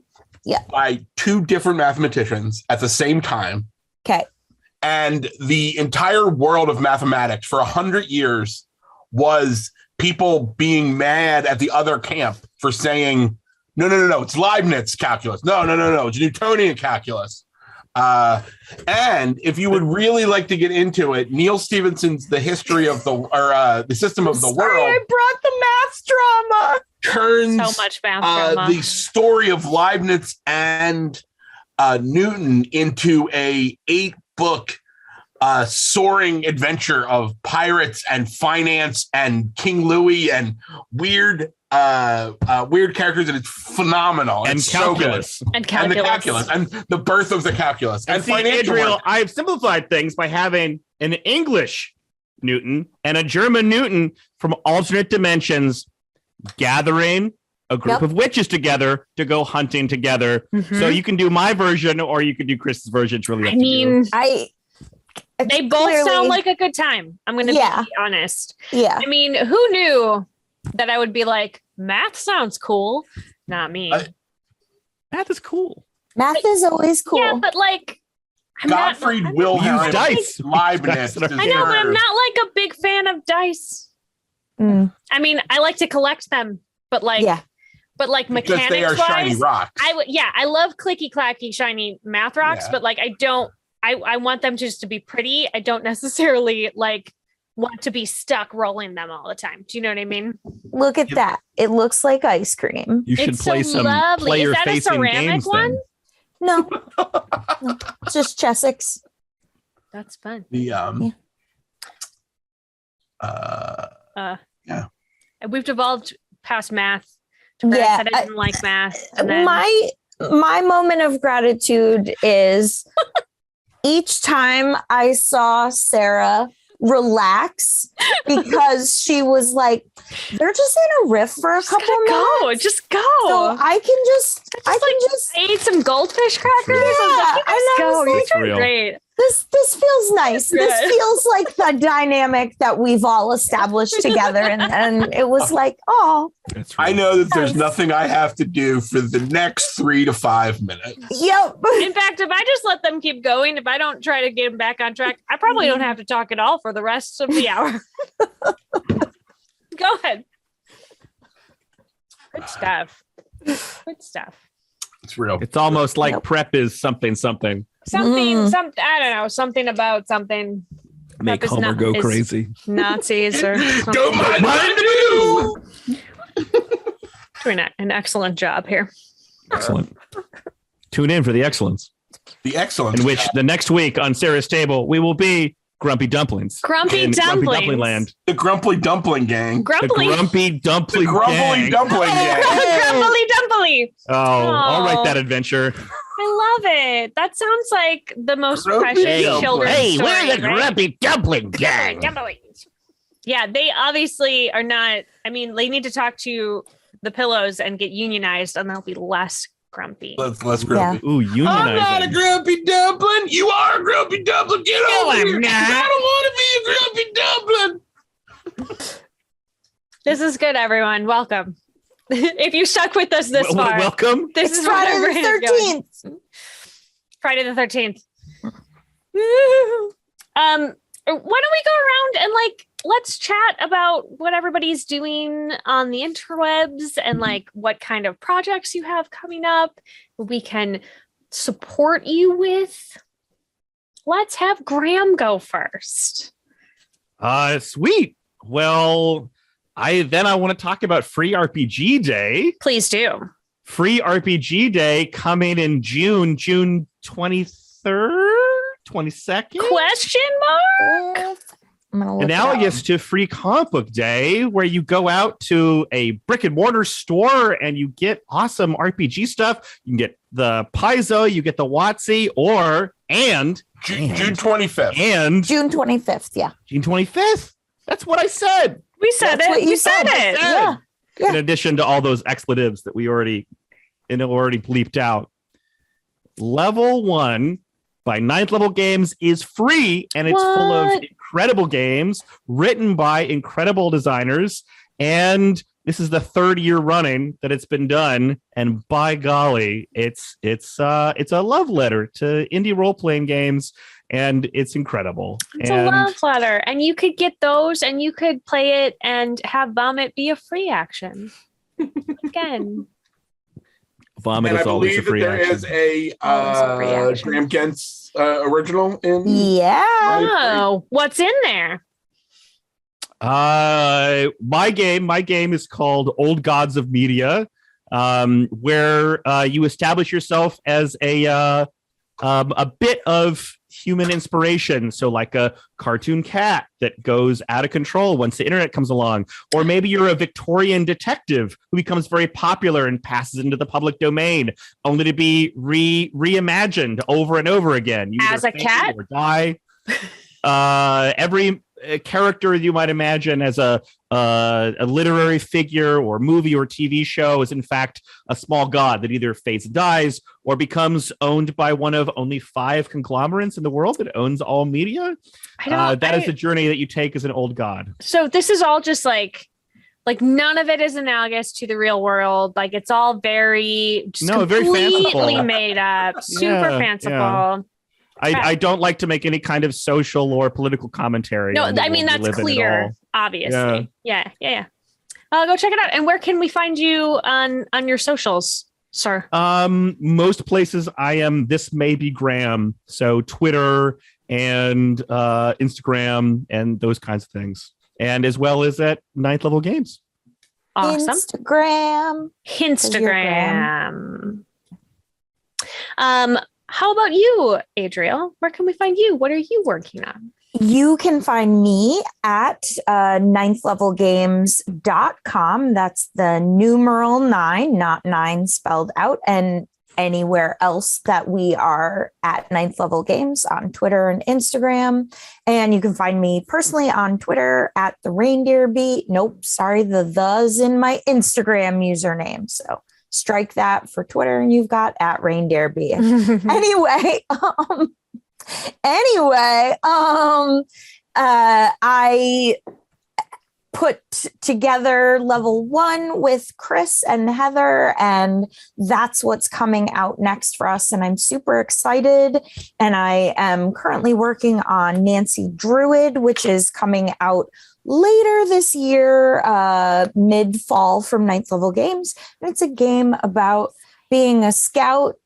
by two different mathematicians at the same time. Okay. And the entire world of mathematics for 100 years was people being mad at the other camp for saying, no, it's Leibniz calculus. No, it's Newtonian calculus. And if you would really like to get into it, Neil Stephenson's The History of the System of the World. I brought the math drama. Turns so much math drama. The story of Leibniz and Newton into a 8-book soaring adventure of pirates and finance and King Louis and weird characters, and it's phenomenal. And it's calculus. So good. And the calculus and the birth of the calculus. And see, Adriel, I've simplified things by having an English Newton and a German Newton from alternate dimensions gathering a group of witches together to go hunting together. Mm-hmm. So you can do my version or you can do Chris's version. It's really up to you. They both sound like a good time. I'm going to be honest. Yeah. I mean, who knew that I would be like, math sounds cool? Not me. Math is cool. Math is always cool. Yeah, but Gottfried Wilhelm dice. Leibniz. I know, but I'm not a big fan of dice. Mm. I mean, I like to collect them, but mechanics because they are shiny rocks. I love clicky clacky shiny math rocks, but I want them just to be pretty. I don't necessarily want to be stuck rolling them all the time. Do you know what I mean? Look at that. It looks like ice cream. You should play some player-facing games one? then. No. Just Chessex. That's fun. We've devolved past math. I didn't like math. My moment of gratitude is each time I saw Sarah relax because she was like, they're just in a riff for a couple minutes. Just go. So I can just I ate some goldfish crackers. Great. This feels nice. This feels like the dynamic that we've all established together. And it was like, oh, I know that there's nothing I have to do for the next 3 to 5 minutes. Yep. In fact, if I just let them keep going, if I don't try to get them back on track, I probably don't have to talk at all for the rest of the hour. Go ahead. Good stuff. It's real. It's almost like prep is something. Something, I don't know, something about something. Make Homer go crazy. Nazis or something. Don't mind you! Doing an excellent job here. Excellent. Tune in for the excellence. The excellence. In which the next week on Sarah's table, we will be Grumpy Dumplings. Grumpy Dumpling Land. The Grumpy Dumpling Gang. The Grumpy Dumpling Dumpling Gang. Grumpy Dumpling. Oh, I'll write that adventure. I love it. That sounds like the most precious children's story. We're the Grumpy Dumpling Gang. Yeah, they obviously are not. I mean, they need to talk to the pillows and get unionized, and they'll be less grumpy. Less grumpy. Ooh, unionizing. I'm not a grumpy dumpling. You are a grumpy dumpling. Get over here. I don't want to be a grumpy dumpling. This is good, everyone. Welcome. If you stuck with us this far, welcome. This It's is Friday what our the brain is going. 13th. Friday the 13th. Why don't we go around and let's chat about what everybody's doing on the interwebs and what kind of projects you have coming up we can support you with. Let's have Graham go first. Sweet. Well, I want to talk about Free RPG Day. Please do. Free RPG Day coming in June 23rd, 22nd. Question mark? Analogous to Free Comic Book Day, where you go out to a brick and mortar store and you get awesome RPG stuff. You can get the Paizo, you get the WotC, June 25th. And June 25th. Yeah. June 25th. That's what I said. We said That's what it. you You said said. it. Yeah. Yeah. In addition to all those expletives that we already bleeped out. Level 1 by Ninth Level Games is free, and it's full of incredible games written by incredible designers. And this is the third year running that it's been done. And by golly, it's a love letter to indie role-playing games, and it's incredible. It's a love letter. And you could get those and you could play it and have Vomit be a free action. Again. Vomit And I is always a believe that free there action. is a Always a free action. Graham Gentz original in. Yeah. Oh, what's in there? My game is called Old Gods of Media, where you establish yourself as a bit of human inspiration. So like a cartoon cat that goes out of control once the internet comes along, or maybe you're a Victorian detective who becomes very popular and passes into the public domain, only to be reimagined over and over again. You As a either fail cat? or die. Every character you might imagine as a literary figure or movie or TV show is in fact a small god that either fades and dies or becomes owned by one of only 5 conglomerates in the world that owns all media. That is the journey that you take as an old god. So this is all just like none of it is analogous to the real world. Like it's all very very completely fanciful. made up, super Yeah, fanciful. yeah. I don't like to make any kind of social or political commentary. No, on the I mean, world we that's live in at clear, all. obviously. Yeah. Go check it out. And where can we find you on your socials, sir? Most places I am This May Be Graham. So Twitter and Instagram and those kinds of things. And as well as at Ninth Level Games. Awesome. Instagram. How about you, Adriel? Where can we find you? What are you working on? You can find me at ninthlevelgames.com. That's the numeral 9, not 9 spelled out, and anywhere else that we are at Ninth Level Games on Twitter and Instagram. And you can find me personally on Twitter at the Reindeer Beat. Nope, sorry, the's in my Instagram username. So strike that for Twitter, and you've got at Reindeer Beat. I put together level 1 with Chris and Heather, and that's what's coming out next for us. And I'm super excited. And I am currently working on Nancy Druid, which is coming out later this year, mid-fall from Ninth Level Games. And it's a game about being a scout,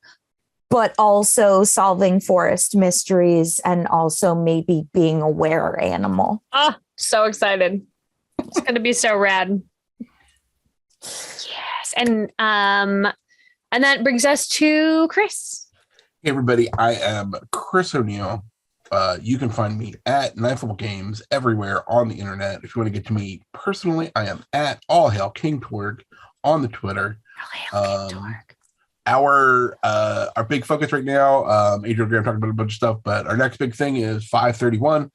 but also solving forest mysteries and also maybe being a were animal. Oh, so excited. It's going to be so rad. Yes. And that brings us to Chris. Hey, everybody. I am Chris O'Neill. You can find me at Ninth Level Games everywhere on the internet. If you want to get to me personally, I am at All Hail King Torg on the Twitter. Our big focus right now, Adriel Graham talked about a bunch of stuff, but our next big thing is 531.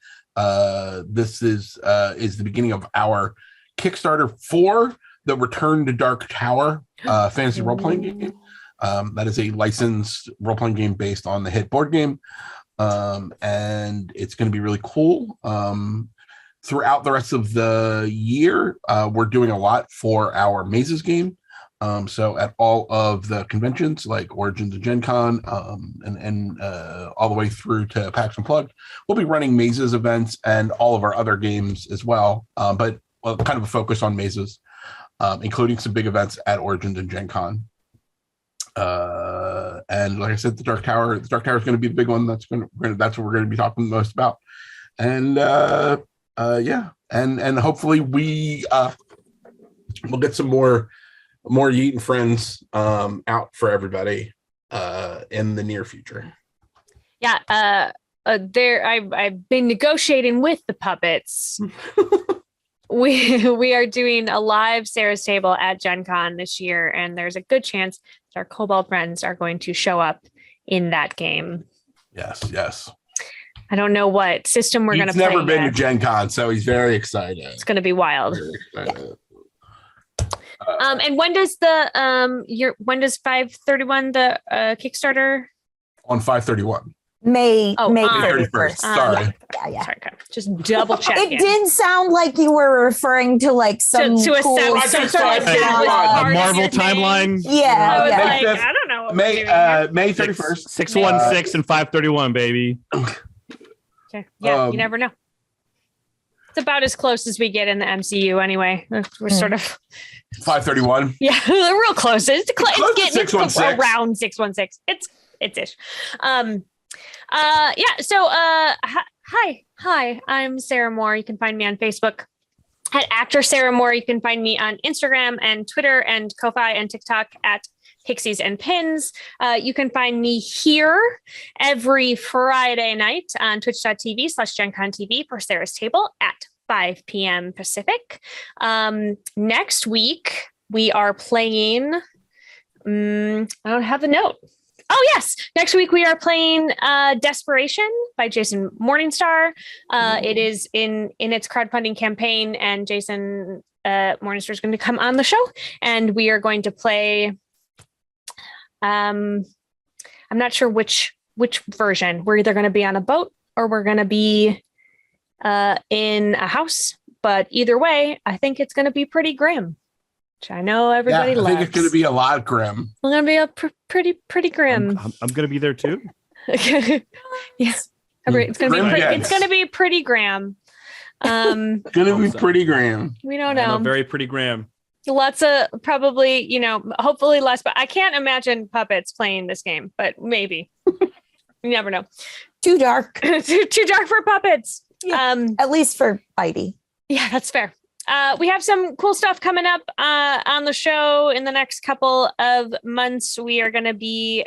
This is the beginning of our Kickstarter for the Return to Dark Tower fantasy role-playing game. That is a licensed role-playing game based on the hit board game. And it's going to be really cool. Throughout the rest of the year, we're doing a lot for our Mazes game. So at all of the conventions like Origins and Gen Con, and all the way through to PAX Unplugged, we'll be running Mazes events and all of our other games as well. But kind of a focus on Mazes, including some big events at Origins and Gen Con. And like I said, the Dark Tower is going to be the big one. That's what we're going to be talking the most about. And yeah, and hopefully we'll get some more Yeet and friends out for everybody in the near future. Yeah, I've been negotiating with the puppets. We are doing a live Sarah's Table at Gen Con this year, and there's a good chance that our Kobold friends are going to show up in that game. Yes. I don't know what system we're going to play. He's never been to Gen Con, so he's very excited. It's going to be wild. And when does when does 5/31 the Kickstarter? On 5/31. May 31st. Sorry. Yeah. Sorry, okay. Just double check. It did sound like you were referring to like some to cool a sort of a Marvel timeline. Yeah. I was yeah. like, I don't know. What May 31st. 616 and 531, baby. Okay. Yeah, you never know. It's about as close as we get in the MCU anyway. We're sort of 5/31. Yeah, real close. It's getting around 616. It's ish. Yeah. So, hi. I'm Sarah Moore. You can find me on Facebook at Actor Sarah Moore. You can find me on Instagram and Twitter and Ko-Fi and TikTok at Pixies and Pins. You can find me here every Friday night on twitch.tv/GenConTV for Sarah's Table at 5 p.m. Pacific. Next week, we are playing... I don't have the note. Oh, yes. Next week, we are playing Desperation by Jason Morningstar. It is in its crowdfunding campaign, and Jason Morningstar is going to come on the show, and we are going to play... I'm not sure which version. We're either going to be on a boat or we're going to be in a house. But either way, I think it's going to be pretty grim, which I know everybody loves. I think it's going to be a lot grim. We're going to be pretty grim. I'm going to be there too. Yeah, it's going to be pretty grim. Going to be pretty grim. We don't know. Very pretty grim. Lots of probably, hopefully less, but I can't imagine puppets playing this game, but maybe. You never know. Too dark. too dark for puppets. Yeah, at least for Bitey. Yeah, that's fair. We have some cool stuff coming up on the show in the next couple of months. We are going to be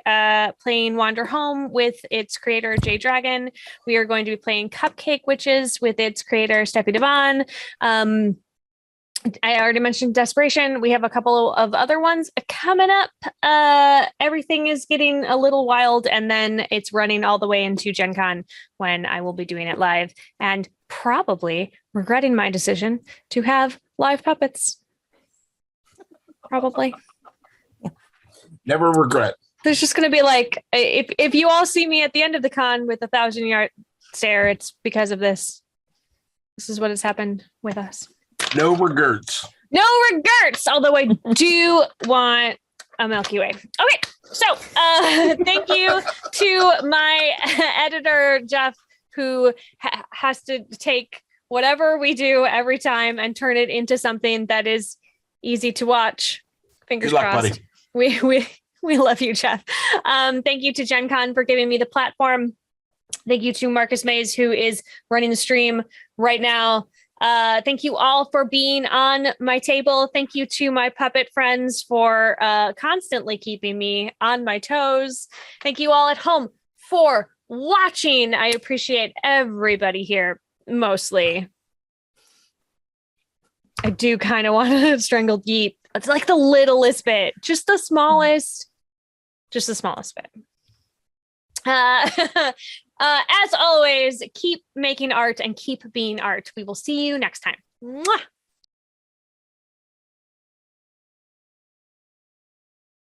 playing Wander Home with its creator, Jay Dragon. We are going to be playing Cupcake Witches with its creator, Steffi Devon. I already mentioned Desperation. We have a couple of other ones coming up. Everything is getting a little wild, and then it's running all the way into Gen Con when I will be doing it live and probably regretting my decision to have live puppets. Probably. Never regret. There's just going to be like, if you all see me at the end of the con with 1,000-yard stare, it's because of this. This is what has happened with us. No regrets. No regrets. Although I do want a Milky Way. Okay. So thank you to my editor, Jeff, who has to take whatever we do every time and turn it into something that is easy to watch. Fingers crossed. Buddy. We love you, Jeff. Thank you to Gen Con for giving me the platform. Thank you to Marcus Mays, who is running the stream right now. Thank you all for being on my table. Thank you to my puppet friends for constantly keeping me on my toes. Thank you all at home for watching. I appreciate everybody here, mostly. I do kind of want to strangle Yeet. It's like the littlest bit, just the smallest bit. As always, keep making art and keep being art. We will see you next time. Mwah!